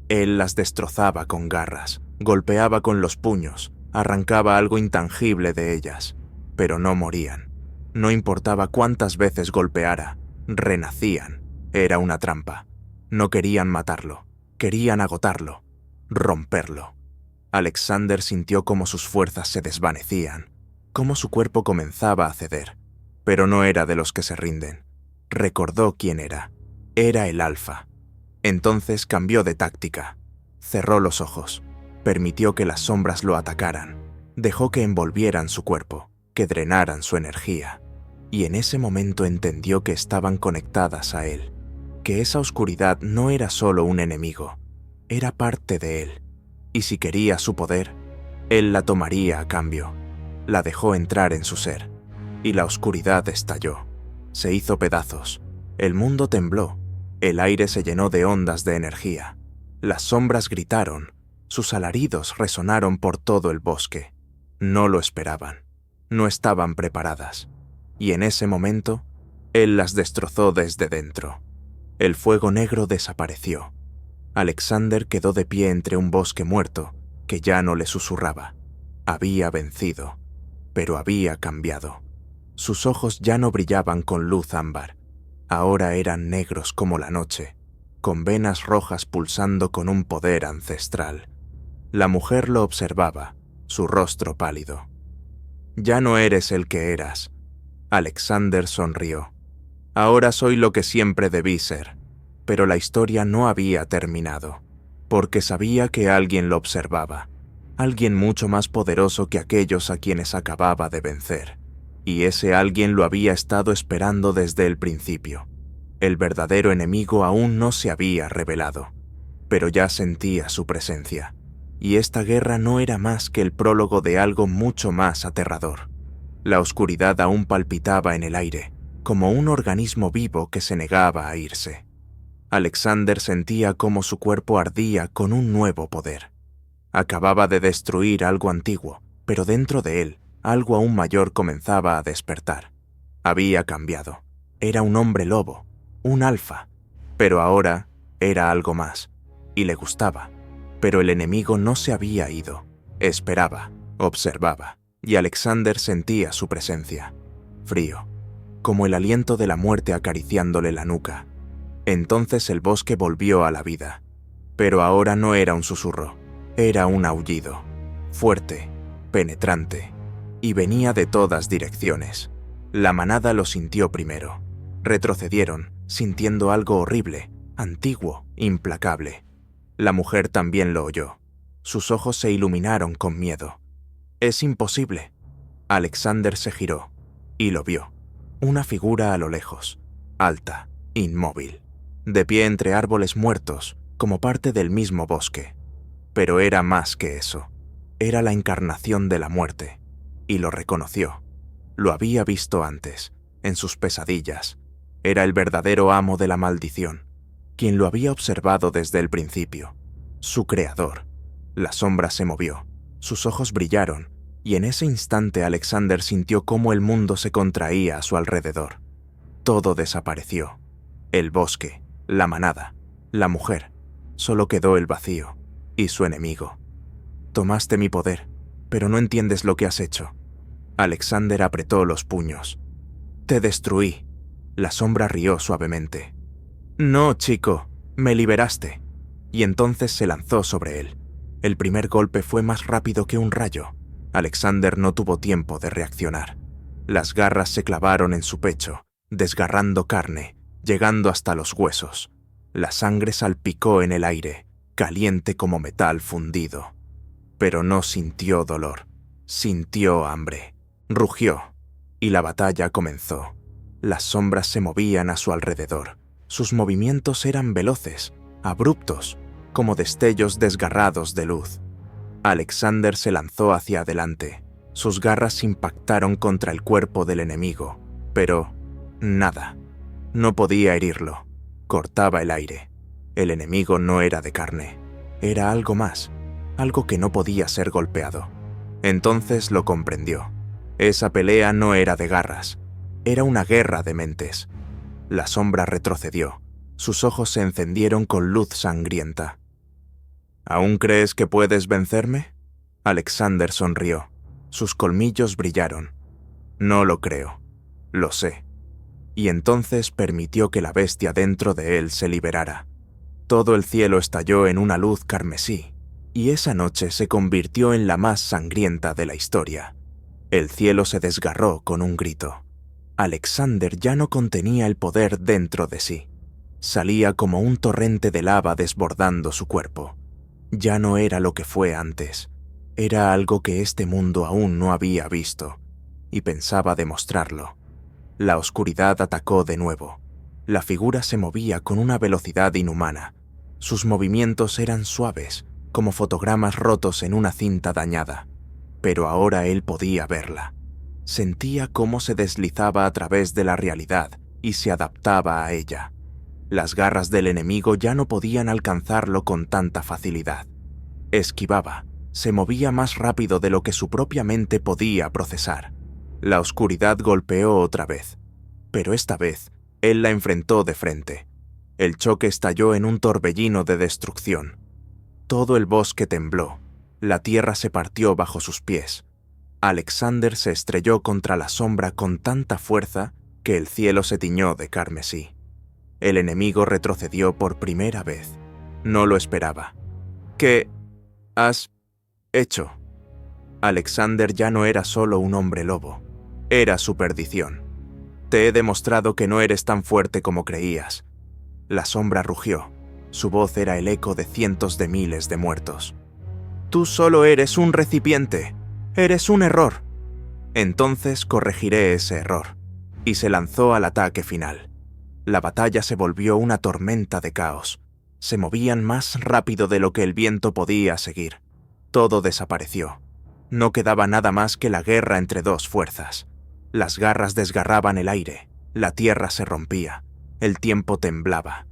Él las destrozaba con garras, golpeaba con los puños, arrancaba algo intangible de ellas, pero no morían. No importaba cuántas veces golpeara, renacían. Era una trampa. No querían matarlo, querían agotarlo, romperlo. Alexander sintió cómo sus fuerzas se desvanecían, cómo su cuerpo comenzaba a ceder, pero no era de los que se rinden. Recordó quién era. Era el Alfa. Entonces cambió de táctica. Cerró los ojos, permitió que las sombras lo atacaran, dejó que envolvieran su cuerpo, que drenaran su energía, y en ese momento entendió que estaban conectadas a él, que esa oscuridad no era solo un enemigo, era parte de él, y si quería su poder, él la tomaría a cambio. La dejó entrar en su ser, y la oscuridad estalló. Se hizo pedazos, el mundo tembló, el aire se llenó de ondas de energía. Las sombras gritaron, sus alaridos resonaron por todo el bosque. No lo esperaban, no estaban preparadas, y en ese momento, él las destrozó desde dentro. El fuego negro desapareció. Alexander quedó de pie entre un bosque muerto que ya no le susurraba. Había vencido, pero había cambiado. Sus ojos ya no brillaban con luz ámbar. Ahora eran negros como la noche, con venas rojas pulsando con un poder ancestral. La mujer lo observaba, su rostro pálido. «Ya no eres el que eras». Alexander sonrió. «Ahora soy lo que siempre debí ser». Pero la historia no había terminado, porque sabía que alguien lo observaba, alguien mucho más poderoso que aquellos a quienes acababa de vencer. Y ese alguien lo había estado esperando desde el principio. El verdadero enemigo aún no se había revelado, pero ya sentía su presencia. Y esta guerra no era más que el prólogo de algo mucho más aterrador. La oscuridad aún palpitaba en el aire, como un organismo vivo que se negaba a irse. Alexander sentía cómo su cuerpo ardía con un nuevo poder. Acababa de destruir algo antiguo, pero dentro de él, algo aún mayor comenzaba a despertar. Había cambiado. Era un hombre lobo, un alfa, pero ahora era algo más, y le gustaba. Pero el enemigo no se había ido. Esperaba, observaba, y Alexander sentía su presencia. Frío, como el aliento de la muerte acariciándole la nuca. Entonces el bosque volvió a la vida. Pero ahora no era un susurro, era un aullido, fuerte, penetrante, y venía de todas direcciones. La manada lo sintió primero. Retrocedieron, sintiendo algo horrible, antiguo, implacable. La mujer también lo oyó. Sus ojos se iluminaron con miedo. «Es imposible». Alexander se giró, y lo vio. Una figura a lo lejos, alta, inmóvil, de pie entre árboles muertos, como parte del mismo bosque. Pero era más que eso. Era la encarnación de la muerte, y lo reconoció. Lo había visto antes, en sus pesadillas. Era el verdadero amo de la maldición, quien lo había observado desde el principio. Su creador. La sombra se movió, sus ojos brillaron, y en ese instante Alexander sintió cómo el mundo se contraía a su alrededor. Todo desapareció. El bosque, la manada, la mujer. Solo quedó el vacío y su enemigo. «Tomaste mi poder, pero no entiendes lo que has hecho». Alexander apretó los puños. «Te destruí». La sombra rió suavemente. «No, chico, me liberaste». Y entonces se lanzó sobre él. El primer golpe fue más rápido que un rayo. Alexander no tuvo tiempo de reaccionar. Las garras se clavaron en su pecho, desgarrando carne, llegando hasta los huesos. La sangre salpicó en el aire, caliente como metal fundido. Pero no sintió dolor, sintió hambre. Rugió, y la batalla comenzó. Las sombras se movían a su alrededor. Sus movimientos eran veloces, abruptos, como destellos desgarrados de luz. Alexander se lanzó hacia adelante. Sus garras impactaron contra el cuerpo del enemigo, pero nada. No podía herirlo. Cortaba el aire. El enemigo no era de carne. Era algo más, algo que no podía ser golpeado. Entonces lo comprendió. Esa pelea no era de garras. Era una guerra de mentes. La sombra retrocedió. Sus ojos se encendieron con luz sangrienta. «¿Aún crees que puedes vencerme?» Alexander sonrió. Sus colmillos brillaron. «No lo creo. Lo sé». Y entonces permitió que la bestia dentro de él se liberara. Todo el cielo estalló en una luz carmesí, y esa noche se convirtió en la más sangrienta de la historia. El cielo se desgarró con un grito. Alexander ya no contenía el poder dentro de sí. Salía como un torrente de lava desbordando su cuerpo. Ya no era lo que fue antes. Era algo que este mundo aún no había visto, y pensaba demostrarlo. La oscuridad atacó de nuevo. La figura se movía con una velocidad inhumana. Sus movimientos eran suaves, como fotogramas rotos en una cinta dañada. Pero ahora él podía verla. Sentía cómo se deslizaba a través de la realidad y se adaptaba a ella. Las garras del enemigo ya no podían alcanzarlo con tanta facilidad. Esquivaba, se movía más rápido de lo que su propia mente podía procesar. La oscuridad golpeó otra vez, pero esta vez él la enfrentó de frente. El choque estalló en un torbellino de destrucción. Todo el bosque tembló, la tierra se partió bajo sus pies. Alexander se estrelló contra la sombra con tanta fuerza que el cielo se tiñó de carmesí. El enemigo retrocedió por primera vez. No lo esperaba. ¿Qué has hecho? Alexander ya no era solo un hombre lobo, era su perdición. Te he demostrado que no eres tan fuerte como creías. La sombra rugió. Su voz era el eco de cientos de miles de muertos. Tú solo eres un recipiente. Eres un error. Entonces corregiré ese error. Y se lanzó al ataque final. La batalla se volvió una tormenta de caos. Se movían más rápido de lo que el viento podía seguir. Todo desapareció. No quedaba nada más que la guerra entre dos fuerzas. Las garras desgarraban el aire, la tierra se rompía, el tiempo temblaba.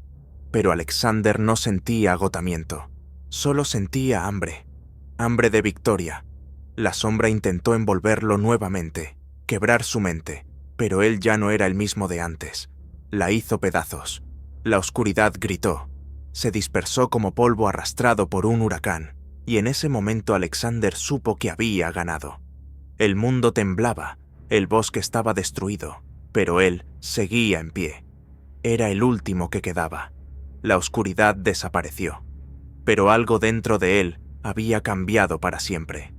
Pero Alexander no sentía agotamiento, solo sentía hambre, hambre de victoria. La sombra intentó envolverlo nuevamente, quebrar su mente, pero él ya no era el mismo de antes. La hizo pedazos. La oscuridad gritó. Se dispersó como polvo arrastrado por un huracán, y en ese momento Alexander supo que había ganado. El mundo temblaba, el bosque estaba destruido, pero él seguía en pie. Era el último que quedaba. La oscuridad desapareció, pero algo dentro de él había cambiado para siempre.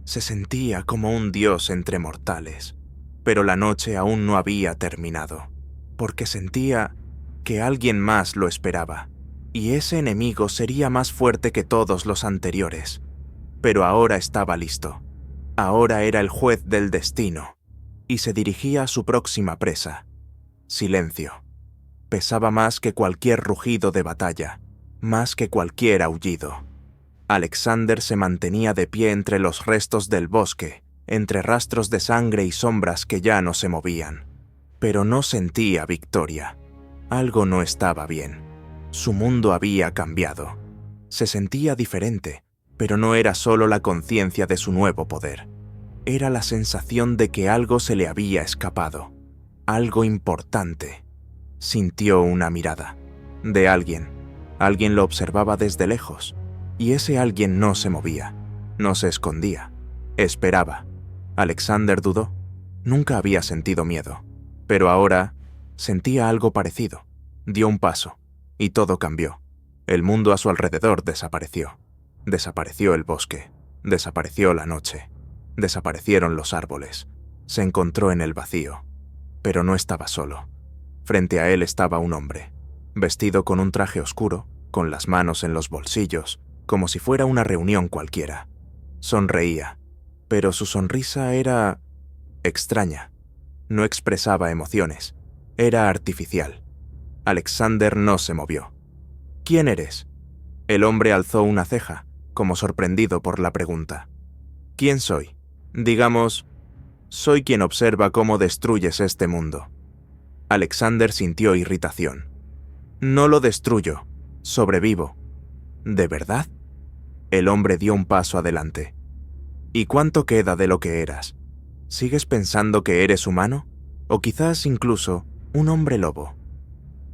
Se sentía como un dios entre mortales, pero la noche aún no había terminado, porque sentía que alguien más lo esperaba, y ese enemigo sería más fuerte que todos los anteriores. Pero ahora estaba listo. Ahora era el juez del destino, y se dirigía a su próxima presa. Silencio. Pesaba más que cualquier rugido de batalla, más que cualquier aullido. Alexander se mantenía de pie entre los restos del bosque, entre rastros de sangre y sombras que ya no se movían. Pero no sentía victoria. Algo no estaba bien. Su mundo había cambiado. Se sentía diferente, pero no era solo la conciencia de su nuevo poder. Era la sensación de que algo se le había escapado. Algo importante. Sintió una mirada. De alguien. Alguien lo observaba desde lejos. Y ese alguien no se movía. No se escondía. Esperaba. Alexander dudó. Nunca había sentido miedo. Pero ahora sentía algo parecido. Dio un paso. Y todo cambió. El mundo a su alrededor desapareció. Desapareció el bosque. Desapareció la noche. Desaparecieron los árboles. Se encontró en el vacío. Pero no estaba solo. Frente a él estaba un hombre, vestido con un traje oscuro, con las manos en los bolsillos, como si fuera una reunión cualquiera. Sonreía, pero su sonrisa era extraña. No expresaba emociones. Era artificial. Alexander no se movió. ¿Quién eres? El hombre alzó una ceja, como sorprendido por la pregunta. ¿Quién soy? Digamos, soy quien observa cómo destruyes este mundo. Alexander sintió irritación. No lo destruyo, sobrevivo. ¿De verdad? El hombre dio un paso adelante. ¿Y cuánto queda de lo que eras? ¿Sigues pensando que eres humano? ¿O quizás incluso un hombre lobo?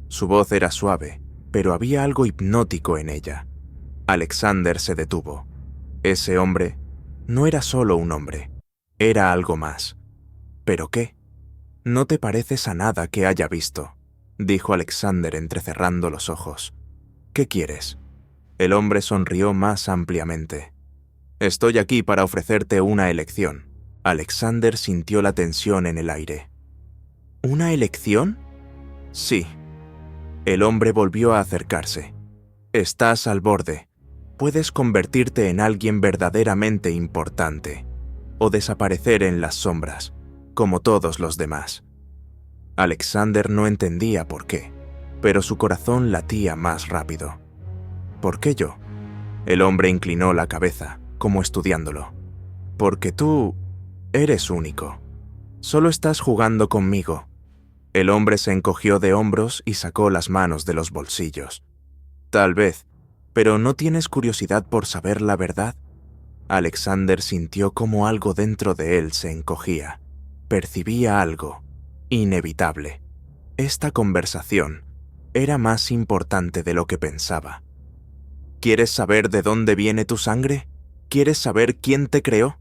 Su voz era suave, pero había algo hipnótico en ella. Alexander se detuvo. Ese hombre no era solo un hombre, era algo más. ¿Pero qué? No te pareces a nada que haya visto, dijo Alexander entrecerrando los ojos. ¿Qué quieres? El hombre sonrió más ampliamente. Estoy aquí para ofrecerte una elección. Alexander sintió la tensión en el aire. ¿Una elección? Sí. El hombre volvió a acercarse. Estás al borde. Puedes convertirte en alguien verdaderamente importante, o desaparecer en las sombras, como todos los demás. Alexander no entendía por qué. pero su corazón latía más rápido. ¿Por qué yo? El hombre inclinó la cabeza, como estudiándolo. Porque tú eres único. Solo estás jugando conmigo. El hombre se encogió de hombros y sacó las manos de los bolsillos. Tal vez, pero ¿no tienes curiosidad por saber la verdad? Alexander sintió como algo dentro de él se encogía. Percibía algo inevitable. Esta conversación era más importante de lo que pensaba. ¿Quieres saber de dónde viene tu sangre? ¿Quieres saber quién te creó?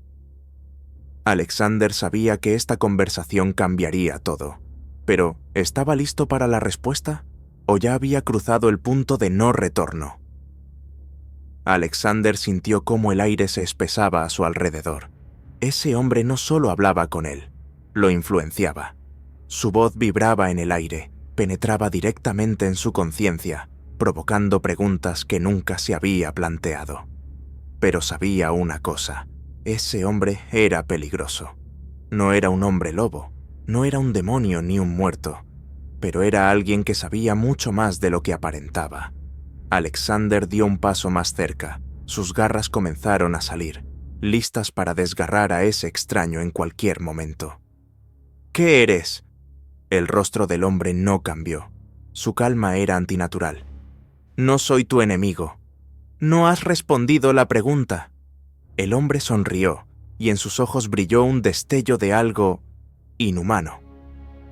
Alexander sabía que esta conversación cambiaría todo, pero ¿estaba listo para la respuesta? ¿O ya había cruzado el punto de no retorno? Alexander sintió cómo el aire se espesaba a su alrededor. Ese hombre no solo hablaba con él, lo influenciaba. Su voz vibraba en el aire, penetraba directamente en su conciencia, provocando preguntas que nunca se había planteado. Pero sabía una cosa, ese hombre era peligroso. No era un hombre lobo, no era un demonio ni un muerto, pero era alguien que sabía mucho más de lo que aparentaba. Alexander dio un paso más cerca, sus garras comenzaron a salir, listas para desgarrar a ese extraño en cualquier momento. ¿Qué eres? El rostro del hombre no cambió, su calma era antinatural. No soy tu enemigo. No has respondido la pregunta. El hombre sonrió, y en sus ojos brilló un destello de algo inhumano.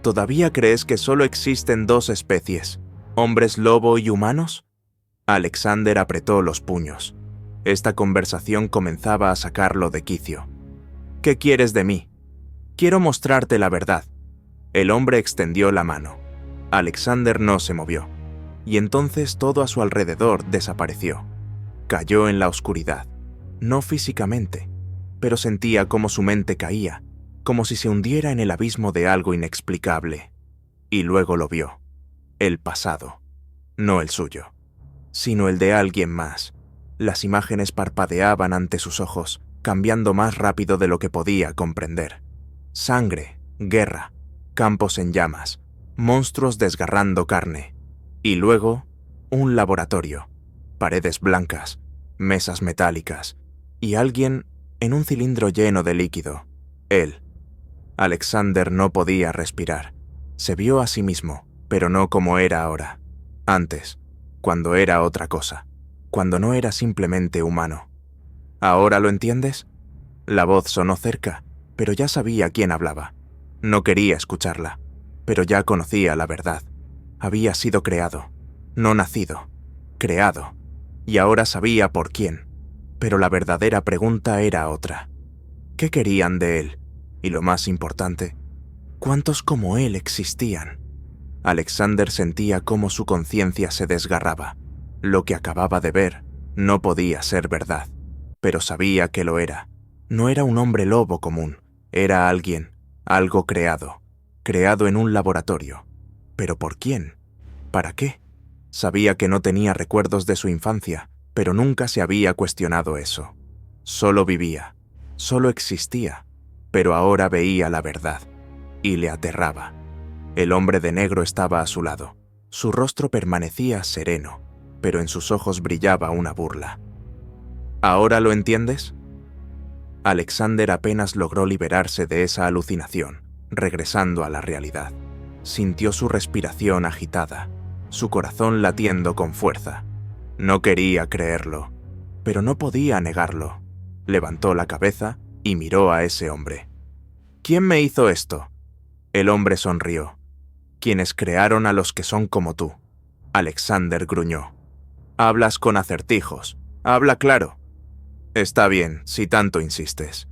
¿Todavía crees que solo existen dos especies, hombres lobo y humanos? Alexander apretó los puños. Esta conversación comenzaba a sacarlo de quicio. ¿Qué quieres de mí? Quiero mostrarte la verdad. El hombre extendió la mano. Alexander no se movió, y entonces todo a su alrededor desapareció. Cayó en la oscuridad, no físicamente, pero sentía como su mente caía, como si se hundiera en el abismo de algo inexplicable. Y luego lo vio. El pasado, no el suyo, sino el de alguien más. Las imágenes parpadeaban ante sus ojos, cambiando más rápido de lo que podía comprender. Sangre, guerra, campos en llamas, monstruos desgarrando carne. Y luego, un laboratorio, paredes blancas, mesas metálicas, y alguien en un cilindro lleno de líquido. Él. Alexander no podía respirar. Se vio a sí mismo, pero no como era ahora. Antes, cuando era otra cosa, cuando no era simplemente humano. ¿Ahora lo entiendes? La voz sonó cerca, pero ya sabía quién hablaba. No quería escucharla, pero ya conocía la verdad. Había sido creado, no nacido, creado, y ahora sabía por quién. Pero la verdadera pregunta era otra. ¿Qué querían de él? Y lo más importante, ¿cuántos como él existían? Alexander sentía cómo su conciencia se desgarraba. Lo que acababa de ver no podía ser verdad, pero sabía que lo era. No era un hombre lobo común, era alguien, algo creado, creado en un laboratorio. ¿Pero por quién? ¿Para qué? Sabía que no tenía recuerdos de su infancia, pero nunca se había cuestionado eso. Solo vivía, solo existía, pero ahora veía la verdad, y le aterraba. El hombre de negro estaba a su lado. Su rostro permanecía sereno, pero en sus ojos brillaba una burla. ¿Ahora lo entiendes? Alexander apenas logró liberarse de esa alucinación, regresando a la realidad. Sintió su respiración agitada, su corazón latiendo con fuerza. No quería creerlo, pero no podía negarlo. Levantó la cabeza y miró a ese hombre. ¿Quién me hizo esto? El hombre sonrió. Quienes crearon a los que son como tú. Alexander gruñó. Hablas con acertijos. Habla claro. Está bien, si tanto insistes.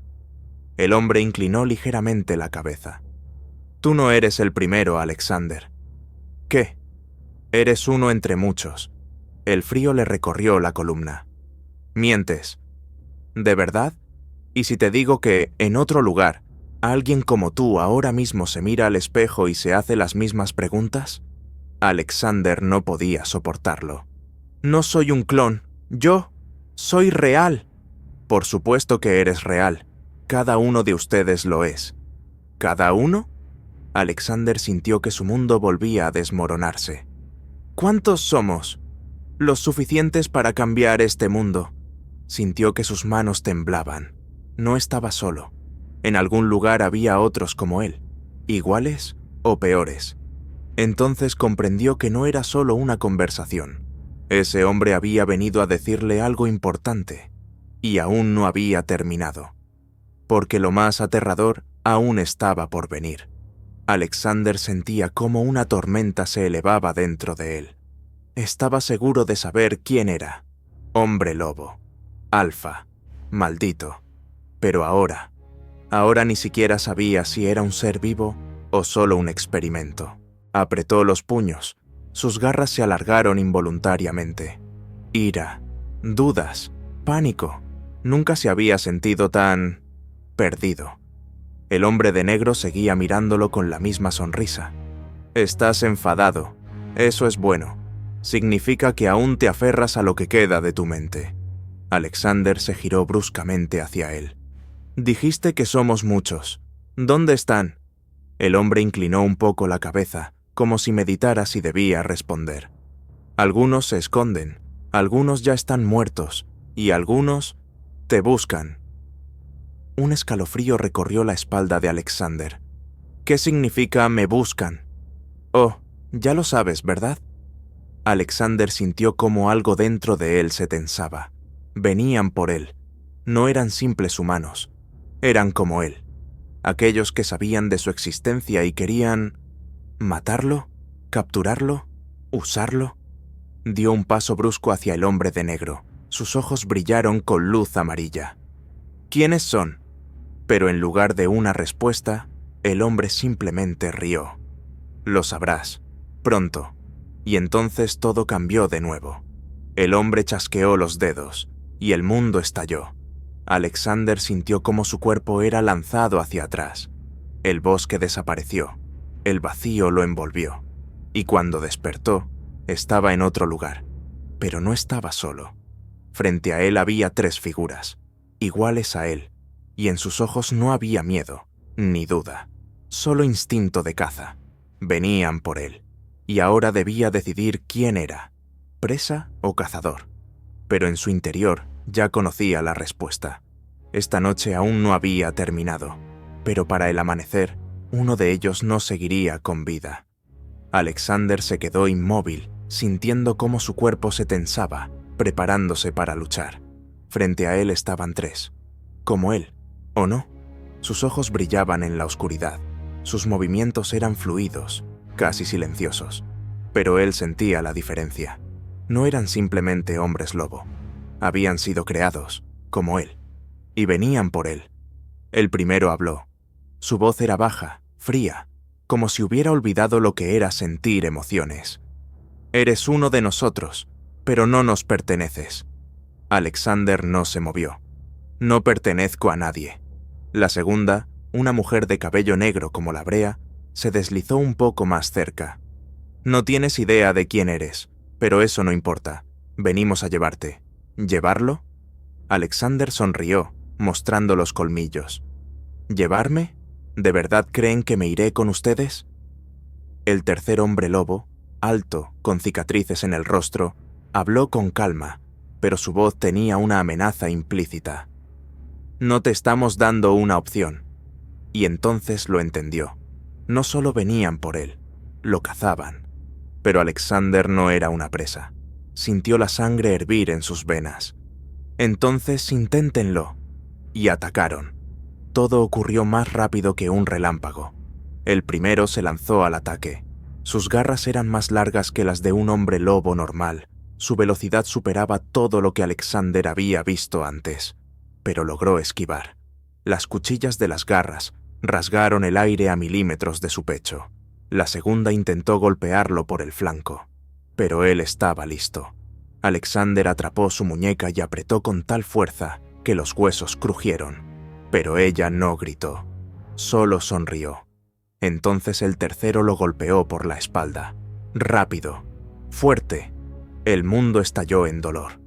El hombre inclinó ligeramente la cabeza. Tú no eres el primero, Alexander. ¿Qué? Eres uno entre muchos. El frío le recorrió la columna. Mientes. ¿De verdad? ¿Y si te digo que, en otro lugar, alguien como tú ahora mismo se mira al espejo y se hace las mismas preguntas? Alexander no podía soportarlo. No soy un clon. Yo soy real. Por supuesto que eres real. Cada uno de ustedes lo es. ¿Cada uno? Alexander sintió que su mundo volvía a desmoronarse. ¿Cuántos somos? Los suficientes para cambiar este mundo. Sintió que sus manos temblaban. No estaba solo. En algún lugar había otros como él, iguales o peores. Entonces comprendió que no era solo una conversación. Ese hombre había venido a decirle algo importante, y aún no había terminado. Porque lo más aterrador aún estaba por venir. Alexander sentía cómo una tormenta se elevaba dentro de él. Estaba seguro de saber quién era. Hombre lobo. Alfa. Maldito. Pero ahora ni siquiera sabía si era un ser vivo o solo un experimento. Apretó los puños. Sus garras se alargaron involuntariamente. Ira, dudas, pánico. Nunca se había sentido tan perdido. El hombre de negro seguía mirándolo con la misma sonrisa. Estás enfadado. Eso es bueno. Significa que aún te aferras a lo que queda de tu mente. Alexander se giró bruscamente hacia él. Dijiste que somos muchos. ¿Dónde están? El hombre inclinó un poco la cabeza, como si meditara si debía responder. Algunos se esconden, algunos ya están muertos, y algunos te buscan. Un escalofrío recorrió la espalda de Alexander. ¿Qué significa me buscan? Oh, ya lo sabes, ¿verdad? Alexander sintió como algo dentro de él se tensaba. Venían por él. No eran simples humanos. Eran como él. Aquellos que sabían de su existencia y querían matarlo, capturarlo, usarlo. Dio un paso brusco hacia el hombre de negro. Sus ojos brillaron con luz amarilla. ¿Quiénes son? Pero en lugar de una respuesta, el hombre simplemente rió. Lo sabrás, pronto. Y entonces todo cambió de nuevo. El hombre chasqueó los dedos, y el mundo estalló. Alexander sintió cómo su cuerpo era lanzado hacia atrás. El bosque desapareció. El vacío lo envolvió. Y cuando despertó, estaba en otro lugar. Pero no estaba solo. Frente a él había 3 figuras, iguales a él, y en sus ojos no había miedo, ni duda, solo instinto de caza. Venían por él, y ahora debía decidir quién era, presa o cazador. Pero en su interior ya conocía la respuesta. Esta noche aún no había terminado, pero para el amanecer, uno de ellos no seguiría con vida. Alexander se quedó inmóvil, sintiendo cómo su cuerpo se tensaba, preparándose para luchar. Frente a él estaban 3, como él, ¿o no? Sus ojos brillaban en la oscuridad. Sus movimientos eran fluidos, casi silenciosos. Pero él sentía la diferencia. No eran simplemente hombres lobo. Habían sido creados, como él, y venían por él. El primero habló. Su voz era baja, fría, como si hubiera olvidado lo que era sentir emociones. Eres uno de nosotros, pero no nos perteneces. Alexander no se movió. No pertenezco a nadie. La segunda, una mujer de cabello negro como la brea, se deslizó un poco más cerca. No tienes idea de quién eres, pero eso no importa. Venimos a llevarte. ¿Llevarlo? Alexander sonrió, mostrando los colmillos. ¿Llevarme? ¿De verdad creen que me iré con ustedes? El tercer hombre lobo, alto, con cicatrices en el rostro, habló con calma, pero su voz tenía una amenaza implícita. No te estamos dando una opción. Y entonces lo entendió. No solo venían por él, lo cazaban. Pero Alexander no era una presa. Sintió la sangre hervir en sus venas. Entonces inténtenlo. Y atacaron. Todo ocurrió más rápido que un relámpago. El primero se lanzó al ataque. Sus garras eran más largas que las de un hombre lobo normal. Su velocidad superaba todo lo que Alexander había visto antes. Pero logró esquivar. Las cuchillas de las garras rasgaron el aire a milímetros de su pecho. La segunda intentó golpearlo por el flanco, pero él estaba listo. Alexander atrapó su muñeca y apretó con tal fuerza que los huesos crujieron, pero ella no gritó, solo sonrió. Entonces el tercero lo golpeó por la espalda, rápido, fuerte. El mundo estalló en dolor.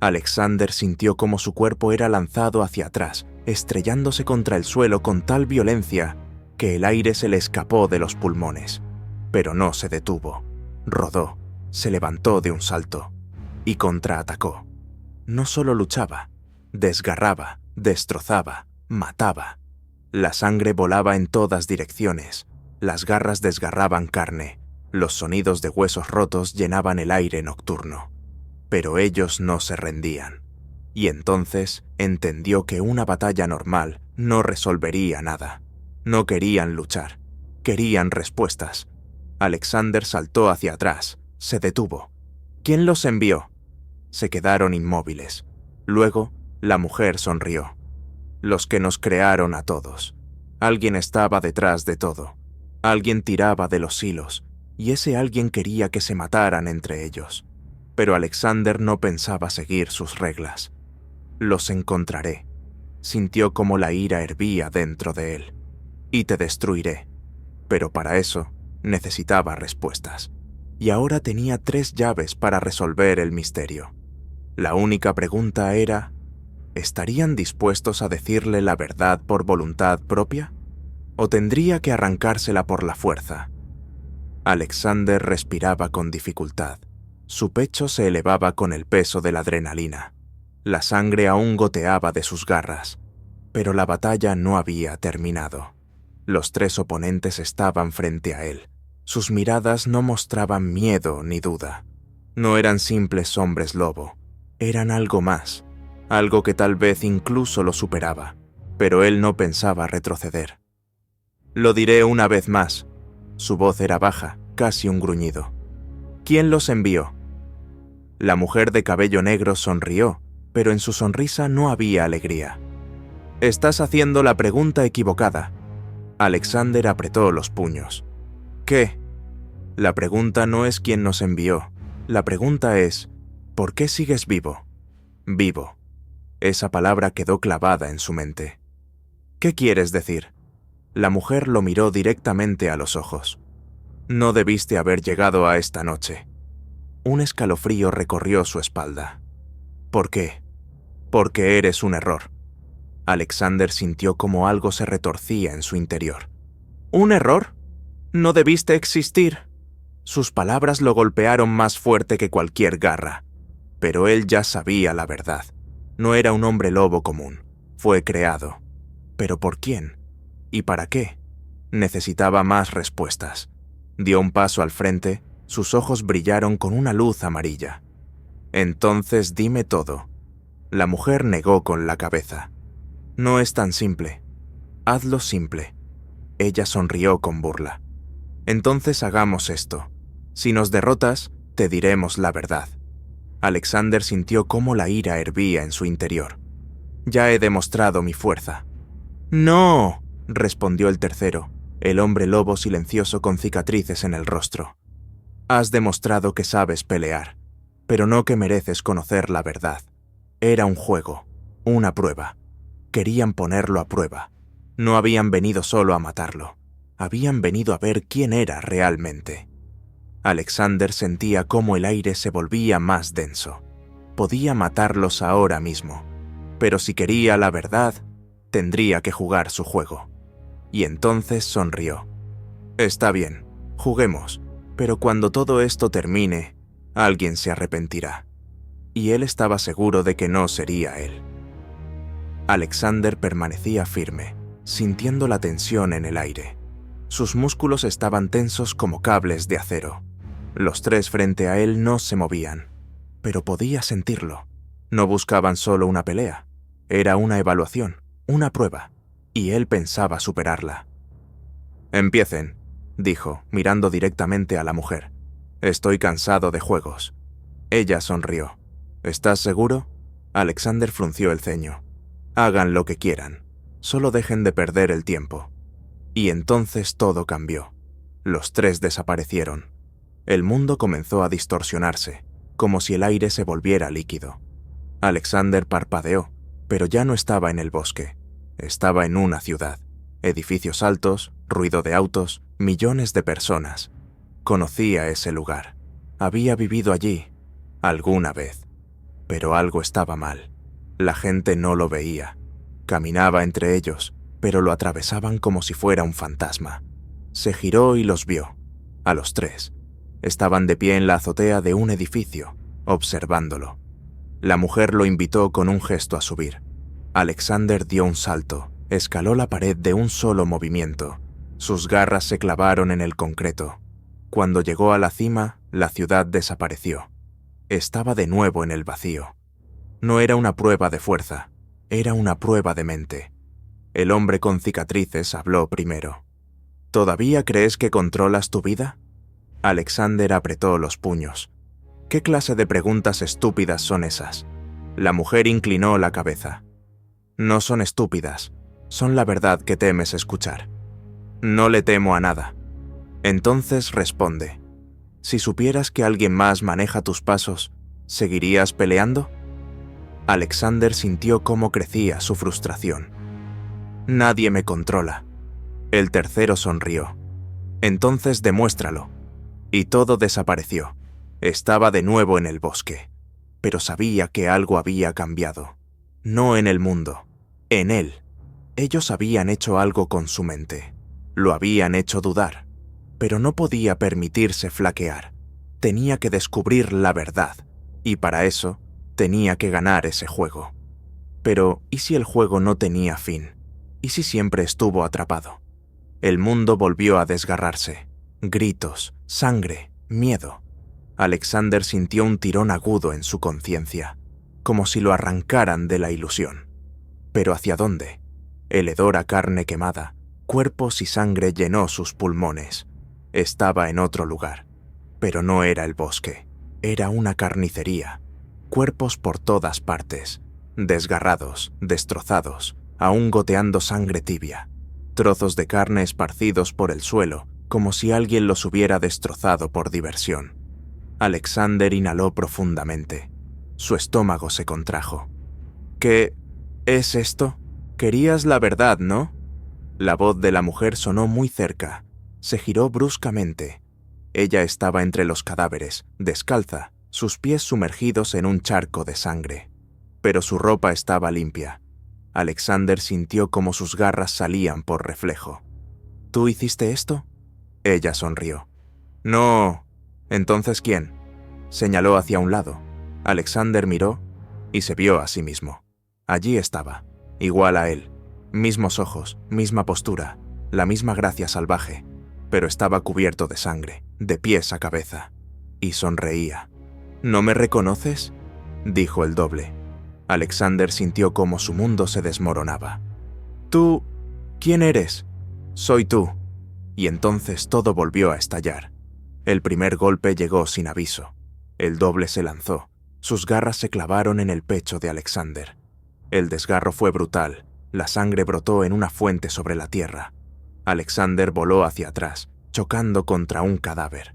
Alexander sintió como su cuerpo era lanzado hacia atrás, estrellándose contra el suelo con tal violencia que el aire se le escapó de los pulmones. Pero no se detuvo. Rodó, se levantó de un salto y contraatacó. No solo luchaba, desgarraba, destrozaba, mataba. La sangre volaba en todas direcciones, las garras desgarraban carne, los sonidos de huesos rotos llenaban el aire nocturno. Pero ellos no se rendían. Y entonces entendió que una batalla normal no resolvería nada. No querían luchar, querían respuestas. Alexander saltó hacia atrás, se detuvo. ¿Quién los envió? Se quedaron inmóviles. Luego, la mujer sonrió. Los que nos crearon a todos. Alguien estaba detrás de todo. Alguien tiraba de los hilos, y ese alguien quería que se mataran entre ellos. Pero Alexander no pensaba seguir sus reglas. Los encontraré. Sintió como la ira hervía dentro de él. Y te destruiré. Pero para eso necesitaba respuestas. Y ahora tenía 3 llaves para resolver el misterio. La única pregunta era, ¿estarían dispuestos a decirle la verdad por voluntad propia? ¿O tendría que arrancársela por la fuerza? Alexander respiraba con dificultad. Su pecho se elevaba con el peso de la adrenalina. La sangre aún goteaba de sus garras, pero la batalla no había terminado. Los 3 oponentes estaban frente a él. Sus miradas no mostraban miedo ni duda. No eran simples hombres lobo, eran algo más, algo que tal vez incluso lo superaba, pero él no pensaba retroceder. Lo diré una vez más. Su voz era baja, casi un gruñido. ¿Quién los envió? La mujer de cabello negro sonrió, pero en su sonrisa no había alegría. Estás haciendo la pregunta equivocada. Alexander apretó los puños. ¿Qué? La pregunta no es quién nos envió. La pregunta es, ¿por qué sigues vivo? Vivo. Esa palabra quedó clavada en su mente. ¿Qué quieres decir? La mujer lo miró directamente a los ojos. No debiste haber llegado a esta noche. Un escalofrío recorrió su espalda. ¿Por qué? Porque eres un error. Alexander sintió como algo se retorcía en su interior. ¿Un error? No debiste existir. Sus palabras lo golpearon más fuerte que cualquier garra. Pero él ya sabía la verdad. No era un hombre lobo común. Fue creado. ¿Pero por quién? ¿Y para qué? Necesitaba más respuestas. Dio un paso al frente, sus ojos brillaron con una luz amarilla. Entonces dime todo. La mujer negó con la cabeza. No es tan simple. Hazlo simple. Ella sonrió con burla. Entonces hagamos esto. Si nos derrotas, te diremos la verdad. Alexander sintió cómo la ira hervía en su interior. Ya he demostrado mi fuerza. ¡No!, respondió el tercero, el hombre lobo silencioso con cicatrices en el rostro. Has demostrado que sabes pelear, pero no que mereces conocer la verdad. Era un juego, una prueba. Querían ponerlo a prueba. No habían venido solo a matarlo. Habían venido a ver quién era realmente. Alexander sentía cómo el aire se volvía más denso. Podía matarlos ahora mismo, pero si quería la verdad, tendría que jugar su juego. Y entonces sonrió. Está bien, juguemos, pero cuando todo esto termine, alguien se arrepentirá. Y él estaba seguro de que no sería él. Alexander permanecía firme, sintiendo la tensión en el aire. Sus músculos estaban tensos como cables de acero. Los 3 frente a él no se movían, pero podía sentirlo. No buscaban solo una pelea, era una evaluación, una prueba, y él pensaba superarla. Empiecen, dijo, mirando directamente a la mujer. Estoy cansado de juegos. Ella sonrió. ¿Estás seguro? Alexander frunció el ceño. Hagan lo que quieran, solo dejen de perder el tiempo. Y entonces todo cambió. Los 3 desaparecieron. El mundo comenzó a distorsionarse, como si el aire se volviera líquido. Alexander parpadeó, pero ya no estaba en el bosque. Estaba en una ciudad. Edificios altos, ruido de autos, millones de personas. Conocía ese lugar. Había vivido allí, alguna vez. Pero algo estaba mal. La gente no lo veía. Caminaba entre ellos, pero lo atravesaban como si fuera un fantasma. Se giró y los vio, a los 3. Estaban de pie en la azotea de un edificio, observándolo. La mujer lo invitó con un gesto a subir. Alexander dio un salto, escaló la pared de un solo movimiento. Sus garras se clavaron en el concreto. Cuando llegó a la cima, la ciudad desapareció. Estaba de nuevo en el vacío. No era una prueba de fuerza, era una prueba de mente. El hombre con cicatrices habló primero. ¿Todavía crees que controlas tu vida? Alexander apretó los puños. ¿Qué clase de preguntas estúpidas son esas? La mujer inclinó la cabeza. No son estúpidas, son la verdad que temes escuchar. No le temo a nada. Entonces responde. Si supieras que alguien más maneja tus pasos, ¿seguirías peleando? Alexander sintió cómo crecía su frustración. Nadie me controla. El tercero sonrió. Entonces demuéstralo. Y todo desapareció. Estaba de nuevo en el bosque, pero sabía que algo había cambiado. No en el mundo, en él. Ellos habían hecho algo con su mente. Lo habían hecho dudar, pero no podía permitirse flaquear. Tenía que descubrir la verdad, y para eso tenía que ganar ese juego. Pero, ¿y si el juego no tenía fin? ¿Y si siempre estuvo atrapado? El mundo volvió a desgarrarse. Gritos, sangre, miedo. Alexander sintió un tirón agudo en su conciencia, como si lo arrancaran de la ilusión. ¿Pero hacia dónde? El hedor a carne quemada, cuerpos y sangre llenó sus pulmones. Estaba en otro lugar, pero no era el bosque, era una carnicería. Cuerpos por todas partes, desgarrados, destrozados, aún goteando sangre tibia. Trozos de carne esparcidos por el suelo, como si alguien los hubiera destrozado por diversión. Alexander inhaló profundamente. Su estómago se contrajo. ¿Qué es esto? Querías la verdad, ¿no? La voz de la mujer sonó muy cerca. Se giró bruscamente. Ella estaba entre los cadáveres, descalza, sus pies sumergidos en un charco de sangre. Pero su ropa estaba limpia. Alexander sintió como sus garras salían por reflejo. ¿Tú hiciste esto? Ella sonrió. No. ¿Entonces quién? Señaló hacia un lado. Alexander miró y se vio a sí mismo. Allí estaba, igual a él. Mismos ojos, misma postura, la misma gracia salvaje, pero estaba cubierto de sangre, de pies a cabeza. Y sonreía. ¿No me reconoces?, dijo el doble. Alexander sintió cómo su mundo se desmoronaba. ¿Tú? ¿Quién eres? Soy tú. Y entonces todo volvió a estallar. El primer golpe llegó sin aviso. El doble se lanzó. Sus garras se clavaron en el pecho de Alexander. El desgarro fue brutal. La sangre brotó en una fuente sobre la tierra. Alexander voló hacia atrás, chocando contra un cadáver.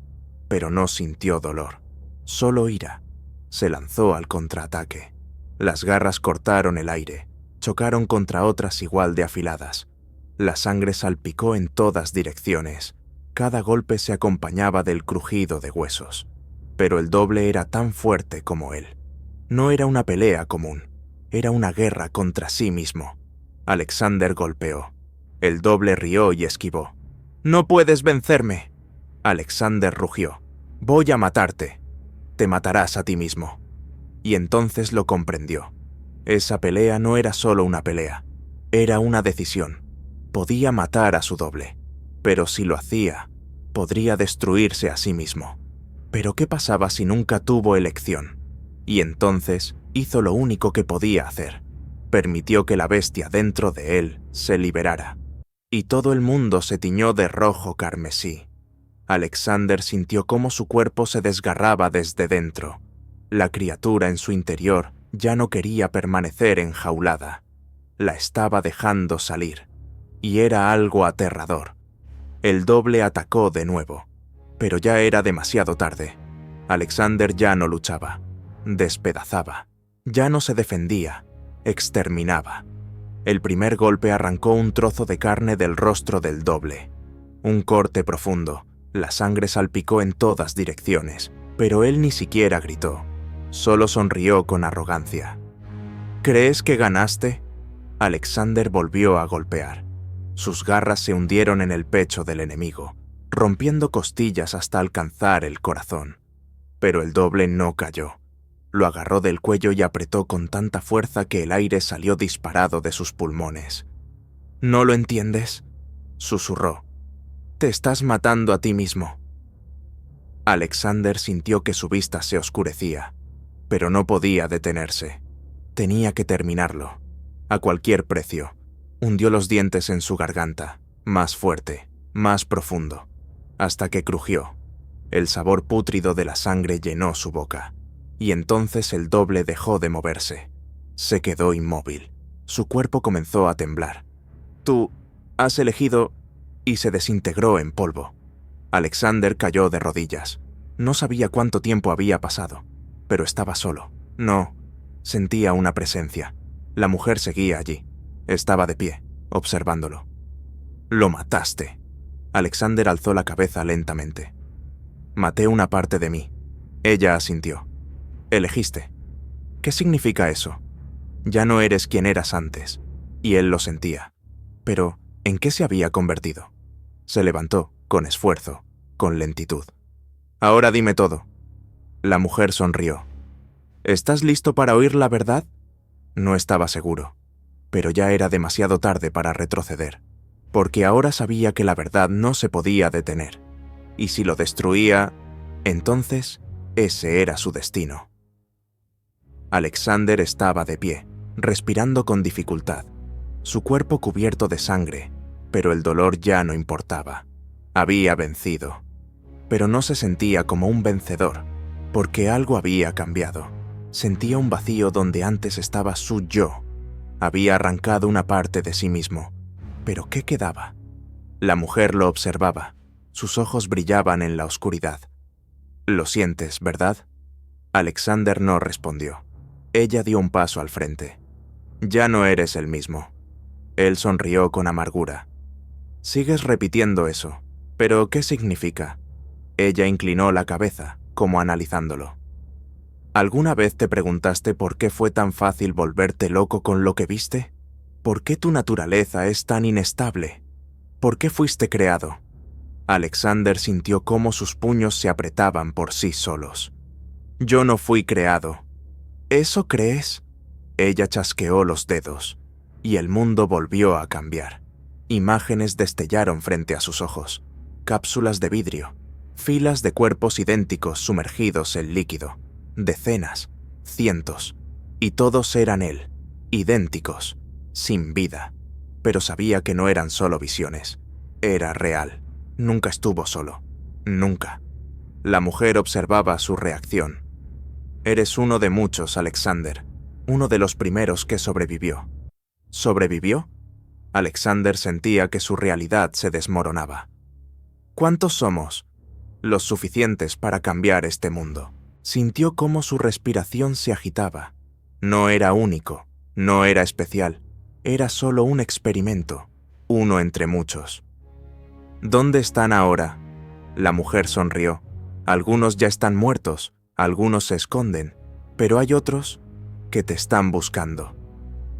Pero no sintió dolor, solo ira. Se lanzó al contraataque. Las garras cortaron el aire, chocaron contra otras igual de afiladas. La sangre salpicó en todas direcciones. Cada golpe se acompañaba del crujido de huesos. Pero el doble era tan fuerte como él. No era una pelea común, era una guerra contra sí mismo. Alexander golpeó. El doble rió y esquivó. «¡No puedes vencerme!» Alexander rugió. «Voy a matarte. Te matarás a ti mismo». Y entonces lo comprendió. Esa pelea no era solo una pelea, era una decisión. Podía matar a su doble, pero si lo hacía, podría destruirse a sí mismo. Pero ¿qué pasaba si nunca tuvo elección? Y entonces hizo lo único que podía hacer. Permitió que la bestia dentro de él se liberara. Y todo el mundo se tiñó de rojo carmesí. Alexander sintió cómo su cuerpo se desgarraba desde dentro. La criatura en su interior ya no quería permanecer enjaulada. La estaba dejando salir. Y era algo aterrador. El doble atacó de nuevo. Pero ya era demasiado tarde. Alexander ya no luchaba. Despedazaba. Ya no se defendía. Exterminaba. El primer golpe arrancó un trozo de carne del rostro del doble. Un corte profundo. La sangre salpicó en todas direcciones, pero él ni siquiera gritó. Solo sonrió con arrogancia. ¿Crees que ganaste? Alexander volvió a golpear. Sus garras se hundieron en el pecho del enemigo. rompiendo costillas hasta alcanzar el corazón. Pero el doble no cayó. Lo agarró del cuello y apretó con tanta fuerza que el aire salió disparado de sus pulmones. «¿No lo entiendes?», susurró. «Te estás matando a ti mismo». Alexander sintió que su vista se oscurecía, pero no podía detenerse. Tenía que terminarlo, a cualquier precio. Hundió los dientes en su garganta, más fuerte, más profundo, hasta que crujió. El sabor pútrido de la sangre llenó su boca, y entonces el doble dejó de moverse. Se quedó inmóvil. Su cuerpo comenzó a temblar. «Tú has elegido», y se desintegró en polvo. Alexander cayó de rodillas. No sabía cuánto tiempo había pasado, pero estaba solo. No, sentía una presencia. La mujer seguía allí. Estaba de pie, observándolo. «Lo mataste». Alexander alzó la cabeza lentamente. «Maté una parte de mí». Ella asintió. «Elegiste». «¿Qué significa eso?» «Ya no eres quien eras antes». Y él lo sentía. Pero, ¿en qué se había convertido? Se levantó, con esfuerzo, con lentitud. «Ahora dime todo». La mujer sonrió. «¿Estás listo para oír la verdad?» No estaba seguro, pero ya era demasiado tarde para retroceder, porque ahora sabía que la verdad no se podía detener, y si lo destruía, entonces ese era su destino. Alexander estaba de pie, respirando con dificultad, su cuerpo cubierto de sangre, pero el dolor ya no importaba. Había vencido, pero no se sentía como un vencedor, porque algo había cambiado. Sentía un vacío donde antes estaba su yo. Había arrancado una parte de sí mismo, pero ¿qué quedaba? La mujer lo observaba. Sus ojos brillaban en la oscuridad. «Lo sientes, ¿verdad?» Alexander no respondió. Ella dio un paso al frente. «Ya no eres el mismo». Él sonrió con amargura. «Sigues repitiendo eso, pero ¿qué significa?» Ella inclinó la cabeza, como analizándolo. ¿Alguna vez te preguntaste por qué fue tan fácil volverte loco con lo que viste? ¿Por qué tu naturaleza es tan inestable? ¿Por qué fuiste creado?» Alexander sintió cómo sus puños se apretaban por sí solos. «Yo no fui creado». «¿Eso crees?» Ella chasqueó los dedos, y el mundo volvió a cambiar. Imágenes destellaron frente a sus ojos. Cápsulas de vidrio, filas de cuerpos idénticos sumergidos en líquido. Decenas, cientos, y todos eran él, idénticos, sin vida. Pero sabía que no eran solo visiones. Era real. Nunca estuvo solo. Nunca. La mujer observaba su reacción. «Eres uno de muchos, Alexander. Uno de los primeros que sobrevivió». ¿Sobrevivió? Alexander sentía que su realidad se desmoronaba. «¿Cuántos somos?» «Los suficientes para cambiar este mundo». Sintió cómo su respiración se agitaba. No era único, no era especial, era solo un experimento, uno entre muchos. «¿Dónde están ahora?» La mujer sonrió. «Algunos ya están muertos, algunos se esconden, pero hay otros que te están buscando».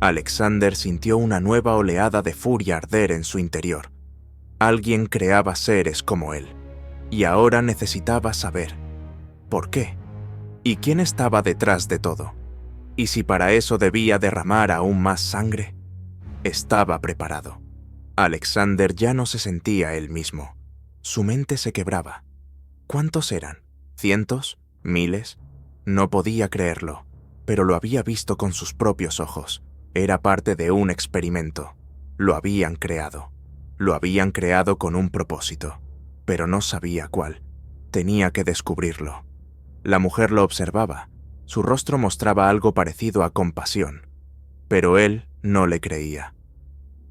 Alexander sintió una nueva oleada de furia arder en su interior. Alguien creaba seres como él, y ahora necesitaba saber ¿por qué? ¿Y quién estaba detrás de todo? ¿Y si para eso debía derramar aún más sangre? Estaba preparado. Alexander ya no se sentía él mismo. Su mente se quebraba. ¿Cuántos eran? ¿Cientos? ¿Miles? No podía creerlo, pero lo había visto con sus propios ojos. Era parte de un experimento. Lo habían creado. Lo habían creado con un propósito, pero no sabía cuál. Tenía que descubrirlo. La mujer lo observaba. Su rostro mostraba algo parecido a compasión, pero él no le creía.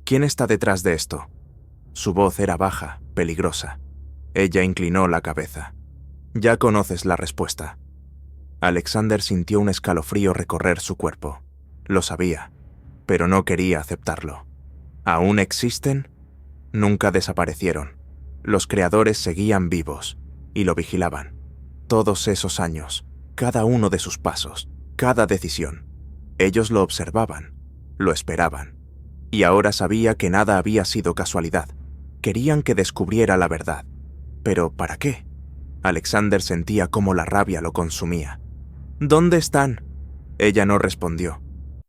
«¿Quién está detrás de esto?» Su voz era baja, peligrosa. Ella inclinó la cabeza. «Ya conoces la respuesta». Alexander sintió un escalofrío recorrer su cuerpo. Lo sabía, pero no quería aceptarlo. ¿Aún existen? Nunca desaparecieron. Los creadores seguían vivos y lo vigilaban. Todos esos años, cada uno de sus pasos, cada decisión. Ellos lo observaban, lo esperaban. Y ahora sabía que nada había sido casualidad. Querían que descubriera la verdad. ¿Pero para qué? Alexander sentía cómo la rabia lo consumía. ¿Dónde están? Ella no respondió.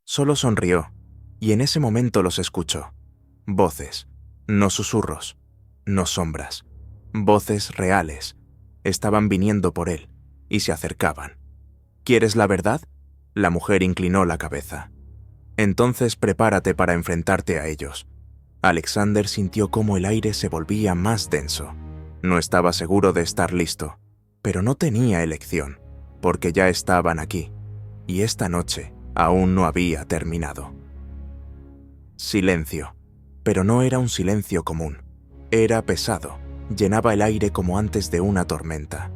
Solo sonrió, y en ese momento los escuchó. Voces, no susurros, no sombras. Voces reales. Estaban viniendo por él, y se acercaban. ¿Quieres la verdad? La mujer inclinó la cabeza. Entonces prepárate para enfrentarte a ellos. Alexander sintió cómo el aire se volvía más denso. No estaba seguro de estar listo, pero no tenía elección, porque ya estaban aquí, y esta noche aún no había terminado. Silencio, pero no era un silencio común. Era pesado, llenaba el aire como antes de una tormenta.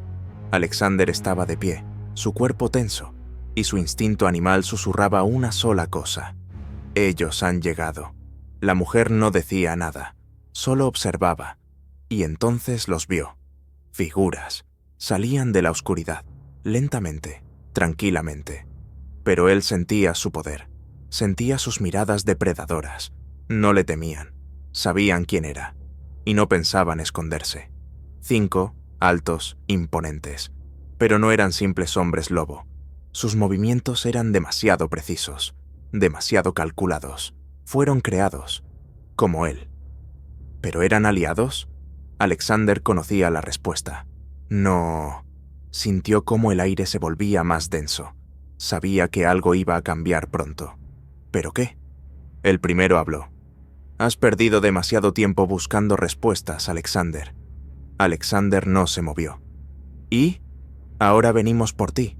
Alexander estaba de pie, su cuerpo tenso, y su instinto animal susurraba una sola cosa. Ellos han llegado. La mujer no decía nada, solo observaba, y entonces los vio. Figuras. Salían de la oscuridad, lentamente, tranquilamente. Pero él sentía su poder, sentía sus miradas depredadoras. No le temían, sabían quién era, y no pensaban esconderse. 5, altos, imponentes. Pero no eran simples hombres lobo. Sus movimientos eran demasiado precisos, demasiado calculados. Fueron creados, como él. ¿Pero eran aliados? Alexander conocía la respuesta. No. Sintió cómo el aire se volvía más denso. Sabía que algo iba a cambiar pronto. ¿Pero qué? El primero habló. Has perdido demasiado tiempo buscando respuestas, Alexander. Alexander no se movió. ¿Y? Ahora venimos por ti.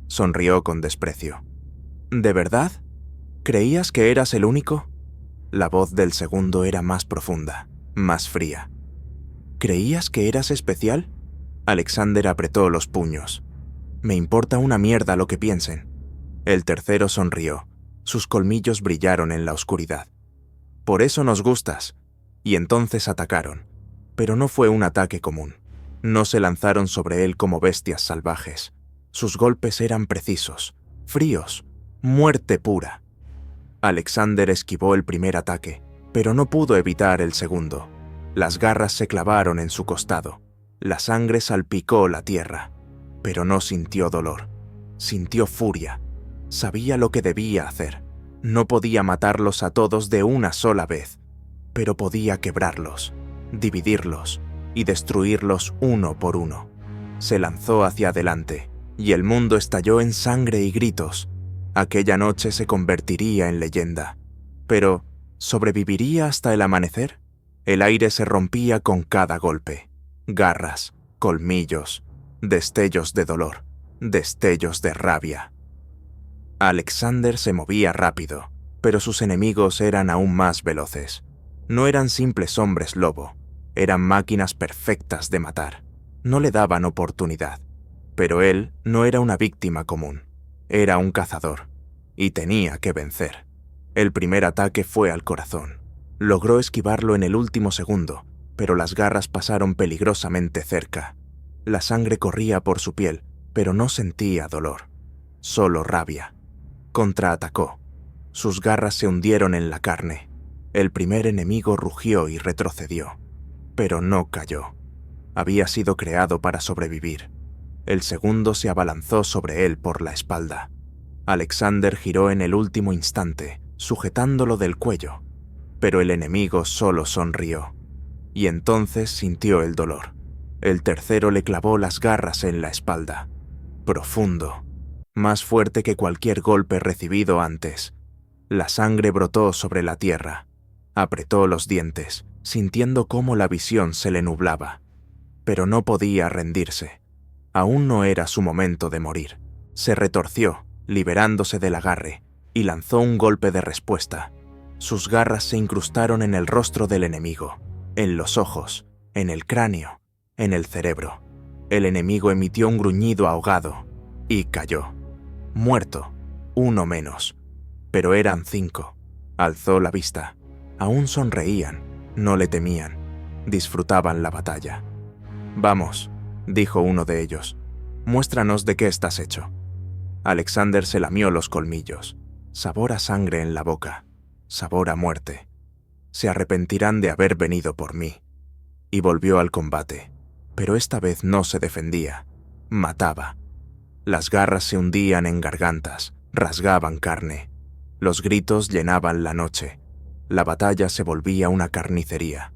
Sonrió con desprecio. ¿De verdad? ¿Creías que eras el único? La voz del segundo era más profunda, más fría. ¿Creías que eras especial? Alexander apretó los puños. Me importa una mierda lo que piensen. El tercero sonrió. Sus colmillos brillaron en la oscuridad. Por eso nos gustas. Y entonces atacaron. Pero no fue un ataque común. No se lanzaron sobre él como bestias salvajes. Sus golpes eran precisos, fríos, muerte pura. Alexander esquivó el primer ataque, pero no pudo evitar el segundo. Las garras se clavaron en su costado. La sangre salpicó la tierra, pero no sintió dolor. Sintió furia. Sabía lo que debía hacer. No podía matarlos a todos de una sola vez, pero podía quebrarlos, dividirlos y destruirlos uno por uno. Se lanzó hacia adelante, y el mundo estalló en sangre y gritos. Aquella noche se convertiría en leyenda. Pero, ¿sobreviviría hasta el amanecer? El aire se rompía con cada golpe. Garras, colmillos, destellos de dolor, destellos de rabia. Alexander se movía rápido, pero sus enemigos eran aún más veloces. No eran simples hombres lobo, eran máquinas perfectas de matar. No le daban oportunidad. Pero él no era una víctima común. Era un cazador, y tenía que vencer. El primer ataque fue al corazón. Logró esquivarlo en el último segundo, pero las garras pasaron peligrosamente cerca. La sangre corría por su piel, pero no sentía dolor, solo rabia. Contraatacó. Sus garras se hundieron en la carne. El primer enemigo rugió y retrocedió, pero no cayó. Había sido creado para sobrevivir. El segundo se abalanzó sobre él por la espalda. Alexander giró en el último instante, sujetándolo del cuello, pero el enemigo solo sonrió. Y entonces sintió el dolor. El tercero le clavó las garras en la espalda. Profundo, más fuerte que cualquier golpe recibido antes. La sangre brotó sobre la tierra. Apretó los dientes, sintiendo cómo la visión se le nublaba. Pero no podía rendirse. Aún no era su momento de morir. Se retorció, liberándose del agarre, y lanzó un golpe de respuesta. Sus garras se incrustaron en el rostro del enemigo, en los ojos, en el cráneo, en el cerebro. El enemigo emitió un gruñido ahogado y cayó. Muerto, uno menos. Pero eran 5. Alzó la vista. Aún sonreían, no le temían. Disfrutaban la batalla. Vamos, dijo uno de ellos. Muéstranos de qué estás hecho. Alexander se lamió los colmillos. Sabor a sangre en la boca. Sabor a muerte. Se arrepentirán de haber venido por mí. Y volvió al combate. Pero esta vez no se defendía, mataba. Las garras se hundían en gargantas, rasgaban carne. Los gritos llenaban la noche. La batalla se volvía una carnicería.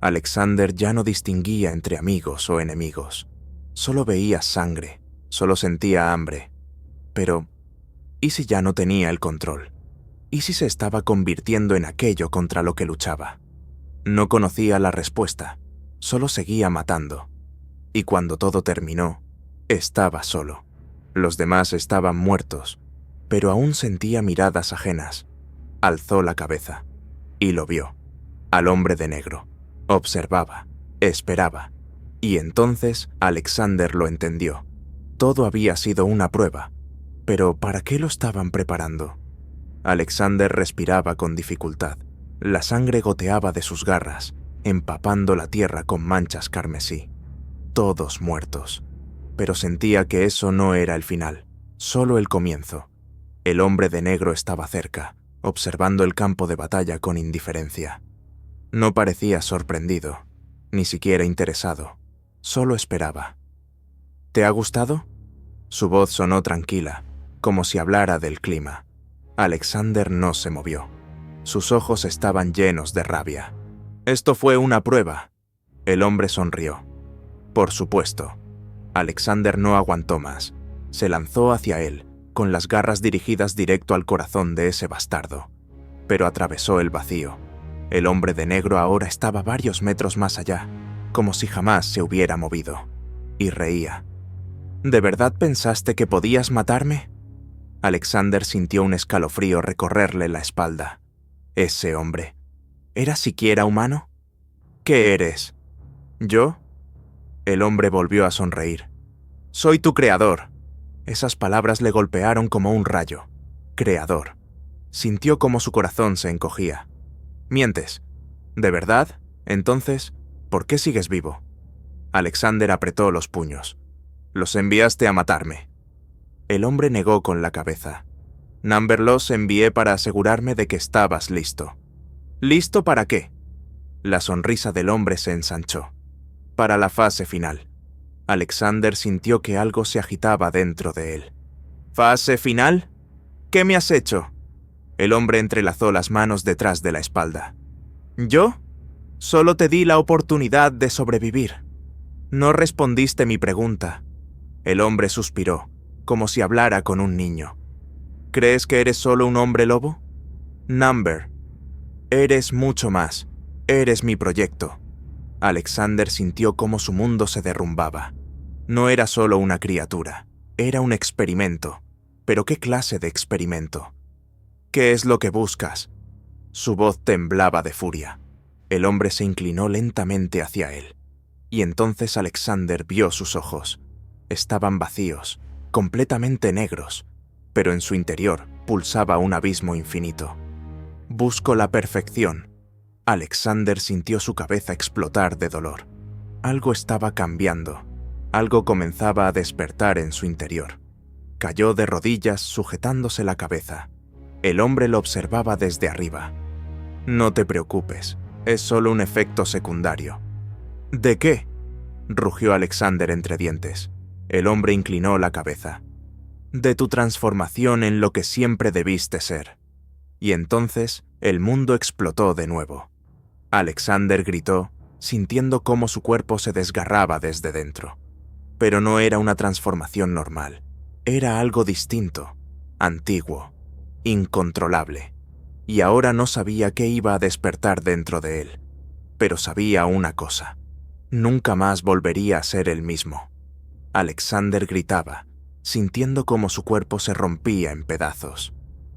Alexander ya no distinguía entre amigos o enemigos. Solo veía sangre, solo sentía hambre. Pero, ¿y si ya no tenía el control? ¿Y si se estaba convirtiendo en aquello contra lo que luchaba? No conocía la respuesta, solo seguía matando. Y cuando todo terminó, estaba solo. Los demás estaban muertos, pero aún sentía miradas ajenas. Alzó la cabeza y lo vio, al hombre de negro. Observaba, esperaba, y entonces Alexander lo entendió. Todo había sido una prueba, pero ¿para qué lo estaban preparando? Alexander respiraba con dificultad. La sangre goteaba de sus garras, empapando la tierra con manchas carmesí. Todos muertos. Pero sentía que eso no era el final, solo el comienzo. El hombre de negro estaba cerca, observando el campo de batalla con indiferencia. No parecía sorprendido, ni siquiera interesado, solo esperaba. ¿Te ha gustado? Su voz sonó tranquila, como si hablara del clima. Alexander no se movió. Sus ojos estaban llenos de rabia. Esto fue una prueba. El hombre sonrió. Por supuesto. Alexander no aguantó más. Se lanzó hacia él, con las garras dirigidas directo al corazón de ese bastardo. Pero atravesó el vacío. El hombre de negro ahora estaba varios metros más allá, como si jamás se hubiera movido. Y reía. ¿De verdad pensaste que podías matarme? Alexander sintió un escalofrío recorrerle la espalda. Ese hombre. ¿Era siquiera humano? ¿Qué eres? ¿Yo? El hombre volvió a sonreír. Soy tu creador. Esas palabras le golpearon como un rayo. Creador. Sintió como su corazón se encogía. ¿Mientes? ¿De verdad? Entonces, ¿por qué sigues vivo? Alexander apretó los puños. Los enviaste a matarme. El hombre negó con la cabeza. Number los envié para asegurarme de que estabas listo. ¿Listo para qué? La sonrisa del hombre se ensanchó. Para la fase final. Alexander sintió que algo se agitaba dentro de él. ¿Fase final? ¿Qué me has hecho? El hombre entrelazó las manos detrás de la espalda. ¿Yo? Solo te di la oportunidad de sobrevivir. No respondiste mi pregunta. El hombre suspiró, como si hablara con un niño. ¿Crees que eres solo un hombre lobo? Number. Eres mucho más. Eres mi proyecto. Alexander sintió cómo su mundo se derrumbaba. No era solo una criatura, era un experimento. ¿Pero qué clase de experimento? ¿Qué es lo que buscas? Su voz temblaba de furia. El hombre se inclinó lentamente hacia él. Y entonces Alexander vio sus ojos. Estaban vacíos, completamente negros, pero en su interior pulsaba un abismo infinito. Busco la perfección. Alexander sintió su cabeza explotar de dolor. Algo estaba cambiando. Algo comenzaba a despertar en su interior. Cayó de rodillas sujetándose la cabeza. El hombre lo observaba desde arriba. No te preocupes, es solo un efecto secundario. ¿De qué? Rugió Alexander entre dientes. El hombre inclinó la cabeza. De tu transformación en lo que siempre debiste ser. Y entonces el mundo explotó de nuevo. Alexander gritó, sintiendo cómo su cuerpo se desgarraba desde dentro. Pero no era una transformación normal. Era algo distinto, antiguo, incontrolable. Y ahora no sabía qué iba a despertar dentro de él. Pero sabía una cosa. Nunca más volvería a ser el mismo. Alexander gritaba, sintiendo cómo su cuerpo se rompía en pedazos.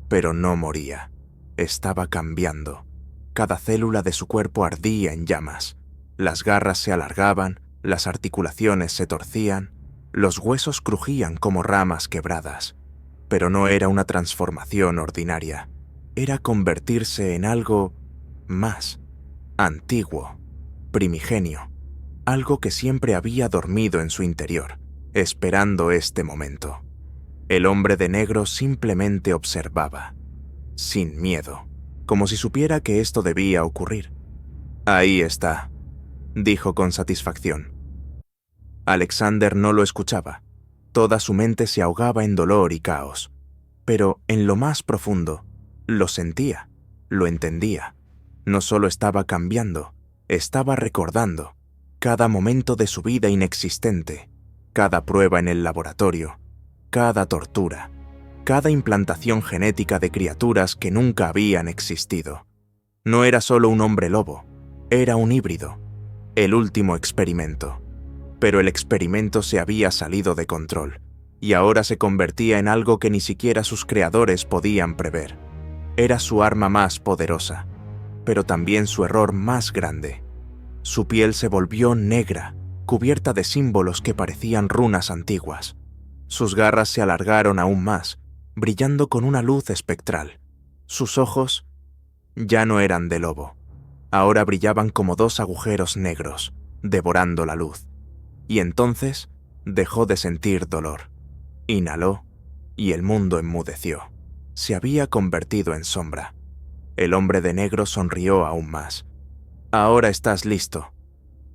Pero no moría. Estaba cambiando. Cada célula de su cuerpo ardía en llamas. Las garras se alargaban, las articulaciones se torcían, los huesos crujían como ramas quebradas. Pero no era una transformación ordinaria. Era convertirse en algo más, antiguo, primigenio, algo que siempre había dormido en su interior, esperando este momento. El hombre de negro simplemente observaba, sin miedo, como si supiera que esto debía ocurrir. Ahí está, dijo con satisfacción. Alexander no lo escuchaba. Toda su mente se ahogaba en dolor y caos. Pero en lo más profundo, lo sentía, lo entendía. No solo estaba cambiando, estaba recordando cada momento de su vida inexistente, cada prueba en el laboratorio, cada tortura, cada implantación genética de criaturas que nunca habían existido. No era solo un hombre lobo, era un híbrido, el último experimento. Pero el experimento se había salido de control, y ahora se convertía en algo que ni siquiera sus creadores podían prever. Era su arma más poderosa, pero también su error más grande. Su piel se volvió negra, cubierta de símbolos que parecían runas antiguas. Sus garras se alargaron aún más, brillando con una luz espectral. Sus ojos ya no eran de lobo. Ahora brillaban como dos agujeros negros, devorando la luz. Y entonces dejó de sentir dolor. Inhaló y el mundo enmudeció. Se había convertido en sombra. El hombre de negro sonrió aún más. «Ahora estás listo».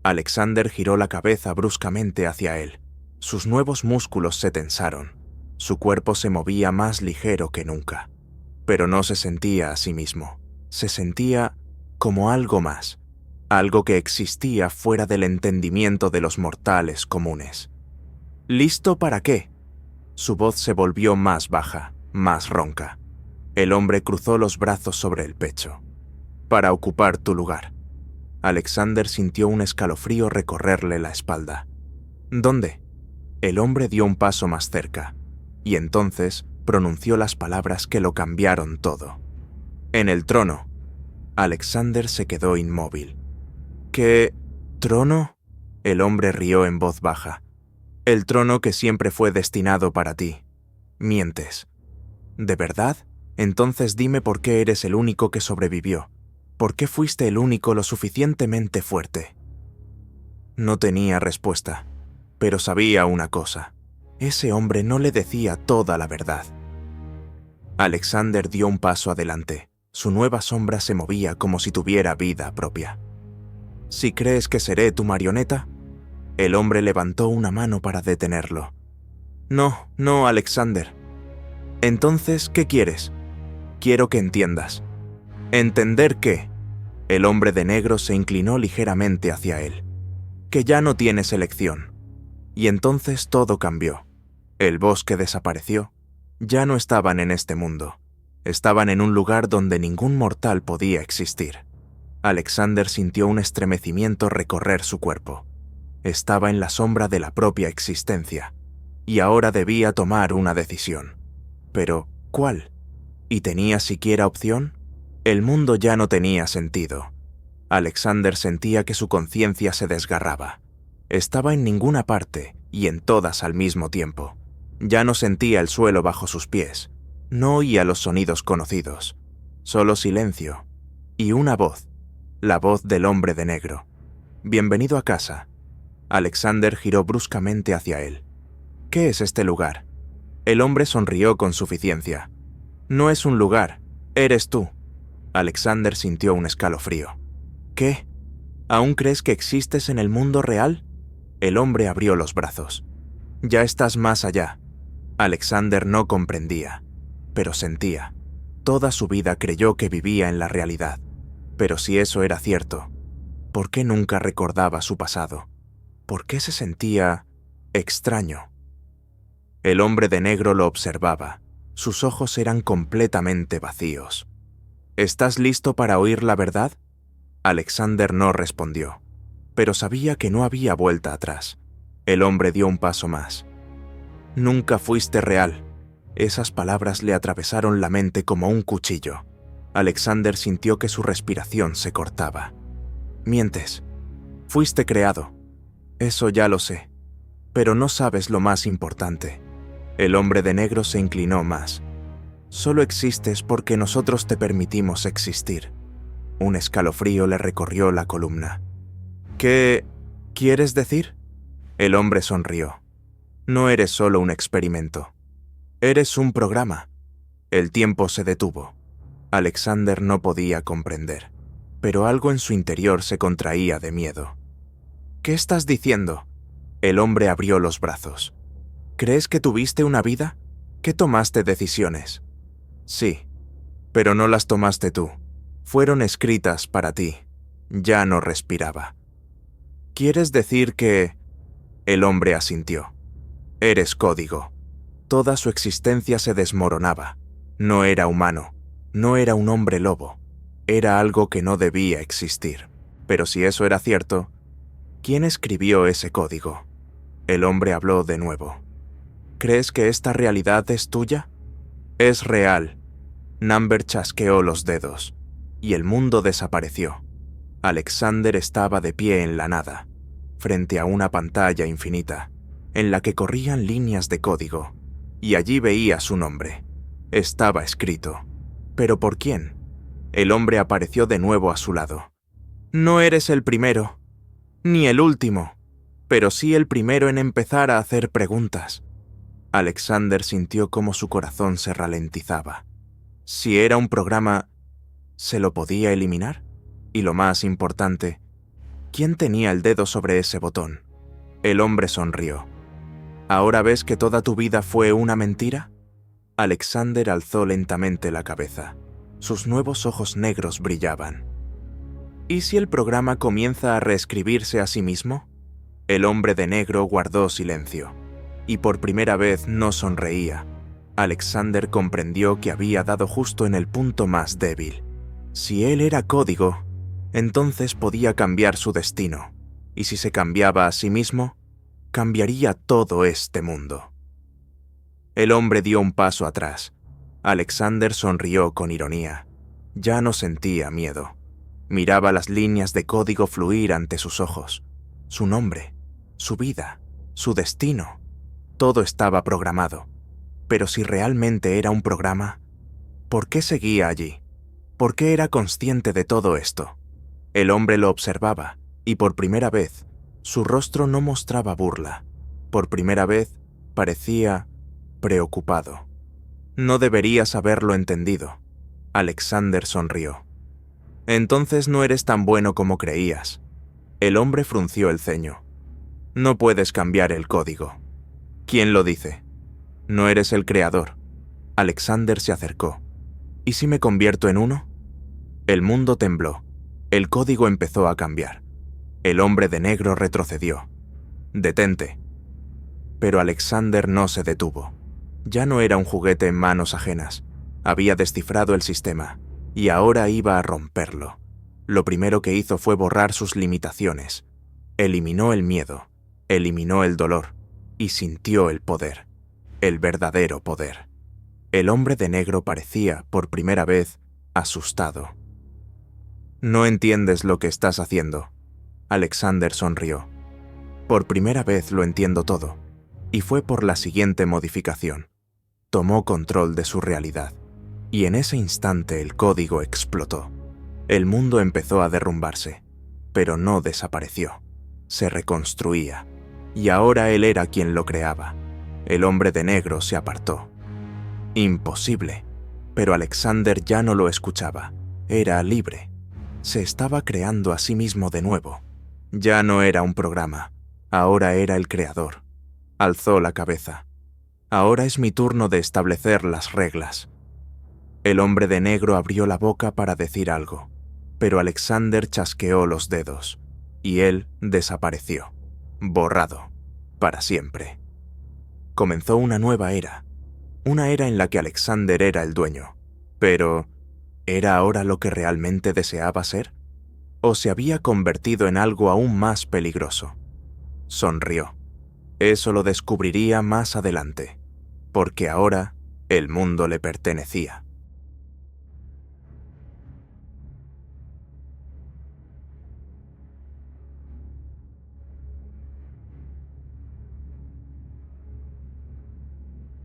Alexander giró la cabeza bruscamente hacia él. Sus nuevos músculos se tensaron. Su cuerpo se movía más ligero que nunca. Pero no se sentía a sí mismo. Se sentía como algo más. Algo que existía fuera del entendimiento de los mortales comunes. ¿Listo para qué? Su voz se volvió más baja, más ronca. El hombre cruzó los brazos sobre el pecho. «Para ocupar tu lugar». Alexander sintió un escalofrío recorrerle la espalda. «¿Dónde?» El hombre dio un paso más cerca, y entonces pronunció las palabras que lo cambiaron todo. «En el trono». Alexander se quedó inmóvil. «¿Qué trono?» El hombre rió en voz baja. «El trono que siempre fue destinado para ti. Mientes». «¿De verdad? Entonces dime por qué eres el único que sobrevivió. ¿Por qué fuiste el único lo suficientemente fuerte?» No tenía respuesta, pero sabía una cosa. Ese hombre no le decía toda la verdad. Alexander dio un paso adelante. Su nueva sombra se movía como si tuviera vida propia. «¿Si crees que seré tu marioneta?» El hombre levantó una mano para detenerlo. «No, no, Alexander». «Entonces, ¿qué quieres?» «Quiero que entiendas». «¿Entender qué?» El hombre de negro se inclinó ligeramente hacia él. «Que ya no tienes elección». Y entonces todo cambió. El bosque desapareció. Ya no estaban en este mundo. Estaban en un lugar donde ningún mortal podía existir. Alexander sintió un estremecimiento recorrer su cuerpo. Estaba en la sombra de la propia existencia. Y ahora debía tomar una decisión. Pero, ¿cuál? ¿Y tenía siquiera opción? El mundo ya no tenía sentido. Alexander sentía que su conciencia se desgarraba. Estaba en ninguna parte y en todas al mismo tiempo. Ya no sentía el suelo bajo sus pies. No oía los sonidos conocidos. Solo silencio. Y una voz. La voz del hombre de negro. «Bienvenido a casa». Alexander giró bruscamente hacia él. «¿Qué es este lugar?» El hombre sonrió con suficiencia. «No es un lugar, eres tú». Alexander sintió un escalofrío. «¿Qué? ¿Aún crees que existes en el mundo real?» El hombre abrió los brazos. «Ya estás más allá». Alexander no comprendía, pero sentía. Toda su vida creyó que vivía en la realidad. Pero si eso era cierto, ¿por qué nunca recordaba su pasado? ¿Por qué se sentía extraño? El hombre de negro lo observaba. Sus ojos eran completamente vacíos. «¿Estás listo para oír la verdad?» Alexander no respondió, pero sabía que no había vuelta atrás. El hombre dio un paso más. «Nunca fuiste real». Esas palabras le atravesaron la mente como un cuchillo. Alexander sintió que su respiración se cortaba. «Mientes. Fuiste creado». «Eso ya lo sé. Pero no sabes lo más importante». El hombre de negro se inclinó más. «Solo existes porque nosotros te permitimos existir». Un escalofrío le recorrió la columna. «¿Qué quieres decir?» El hombre sonrió. «No eres solo un experimento. Eres un programa». El tiempo se detuvo. Alexander no podía comprender, pero algo en su interior se contraía de miedo. «¿Qué estás diciendo?» El hombre abrió los brazos. ¿Crees que tuviste una vida? ¿Que tomaste decisiones? Sí, pero no las tomaste tú. Fueron escritas para ti. Ya no respiraba. ¿Quieres decir que...? El hombre asintió. Eres código. Toda su existencia se desmoronaba. No era humano. No era un hombre lobo. Era algo que no debía existir. Pero si eso era cierto, ¿quién escribió ese código? El hombre habló de nuevo. ¿Crees que esta realidad es tuya? Es real. Number chasqueó los dedos, y el mundo desapareció. Alexander estaba de pie en la nada, frente a una pantalla infinita, en la que corrían líneas de código, y allí veía su nombre. Estaba escrito. ¿Pero por quién? El hombre apareció de nuevo a su lado. No eres el primero, ni el último, pero sí el primero en empezar a hacer preguntas. Alexander sintió cómo su corazón se ralentizaba. Si era un programa, ¿se lo podía eliminar? Y lo más importante, ¿quién tenía el dedo sobre ese botón? El hombre sonrió. ¿Ahora ves que toda tu vida fue una mentira? Alexander alzó lentamente la cabeza. Sus nuevos ojos negros brillaban. ¿Y si el programa comienza a reescribirse a sí mismo? El hombre de negro guardó silencio, y por primera vez no sonreía. Alexander comprendió que había dado justo en el punto más débil. Si él era código, entonces podía cambiar su destino, y si se cambiaba a sí mismo, cambiaría todo este mundo. El hombre dio un paso atrás. Alexander sonrió con ironía. Ya no sentía miedo. Miraba las líneas de código fluir ante sus ojos. Su nombre, su vida, su destino. Todo estaba programado. Pero si realmente era un programa, ¿por qué seguía allí? ¿Por qué era consciente de todo esto? El hombre lo observaba, y por primera vez, su rostro no mostraba burla. Por primera vez, parecía preocupado. No deberías haberlo entendido. Alexander sonrió. Entonces no eres tan bueno como creías. El hombre frunció el ceño. No puedes cambiar el código. ¿Quién lo dice? No eres el creador. Alexander se acercó. ¿Y si me convierto en uno? El mundo tembló. El código empezó a cambiar. El hombre de negro retrocedió. Detente. Pero Alexander no se detuvo. Ya no era un juguete en manos ajenas. Había descifrado el sistema, y ahora iba a romperlo. Lo primero que hizo fue borrar sus limitaciones. Eliminó el miedo, eliminó el dolor, y sintió el poder. El verdadero poder. El hombre de negro parecía, por primera vez, asustado. No entiendes lo que estás haciendo. Alexander sonrió. Por primera vez lo entiendo todo, y fue por la siguiente modificación. Tomó control de su realidad, y en ese instante el código explotó. El mundo empezó a derrumbarse, pero no desapareció. Se reconstruía, y ahora él era quien lo creaba. El hombre de negro se apartó. Imposible, pero Alexander ya no lo escuchaba. Era libre. Se estaba creando a sí mismo de nuevo. Ya no era un programa, ahora era el creador. Alzó la cabeza. Ahora es mi turno de establecer las reglas. El hombre de negro abrió la boca para decir algo, pero Alexander chasqueó los dedos, y él desapareció, borrado, para siempre. Comenzó una nueva era, una era en la que Alexander era el dueño. Pero, ¿era ahora lo que realmente deseaba ser? ¿O se había convertido en algo aún más peligroso? Sonrió. Eso lo descubriría más adelante, porque ahora el mundo le pertenecía.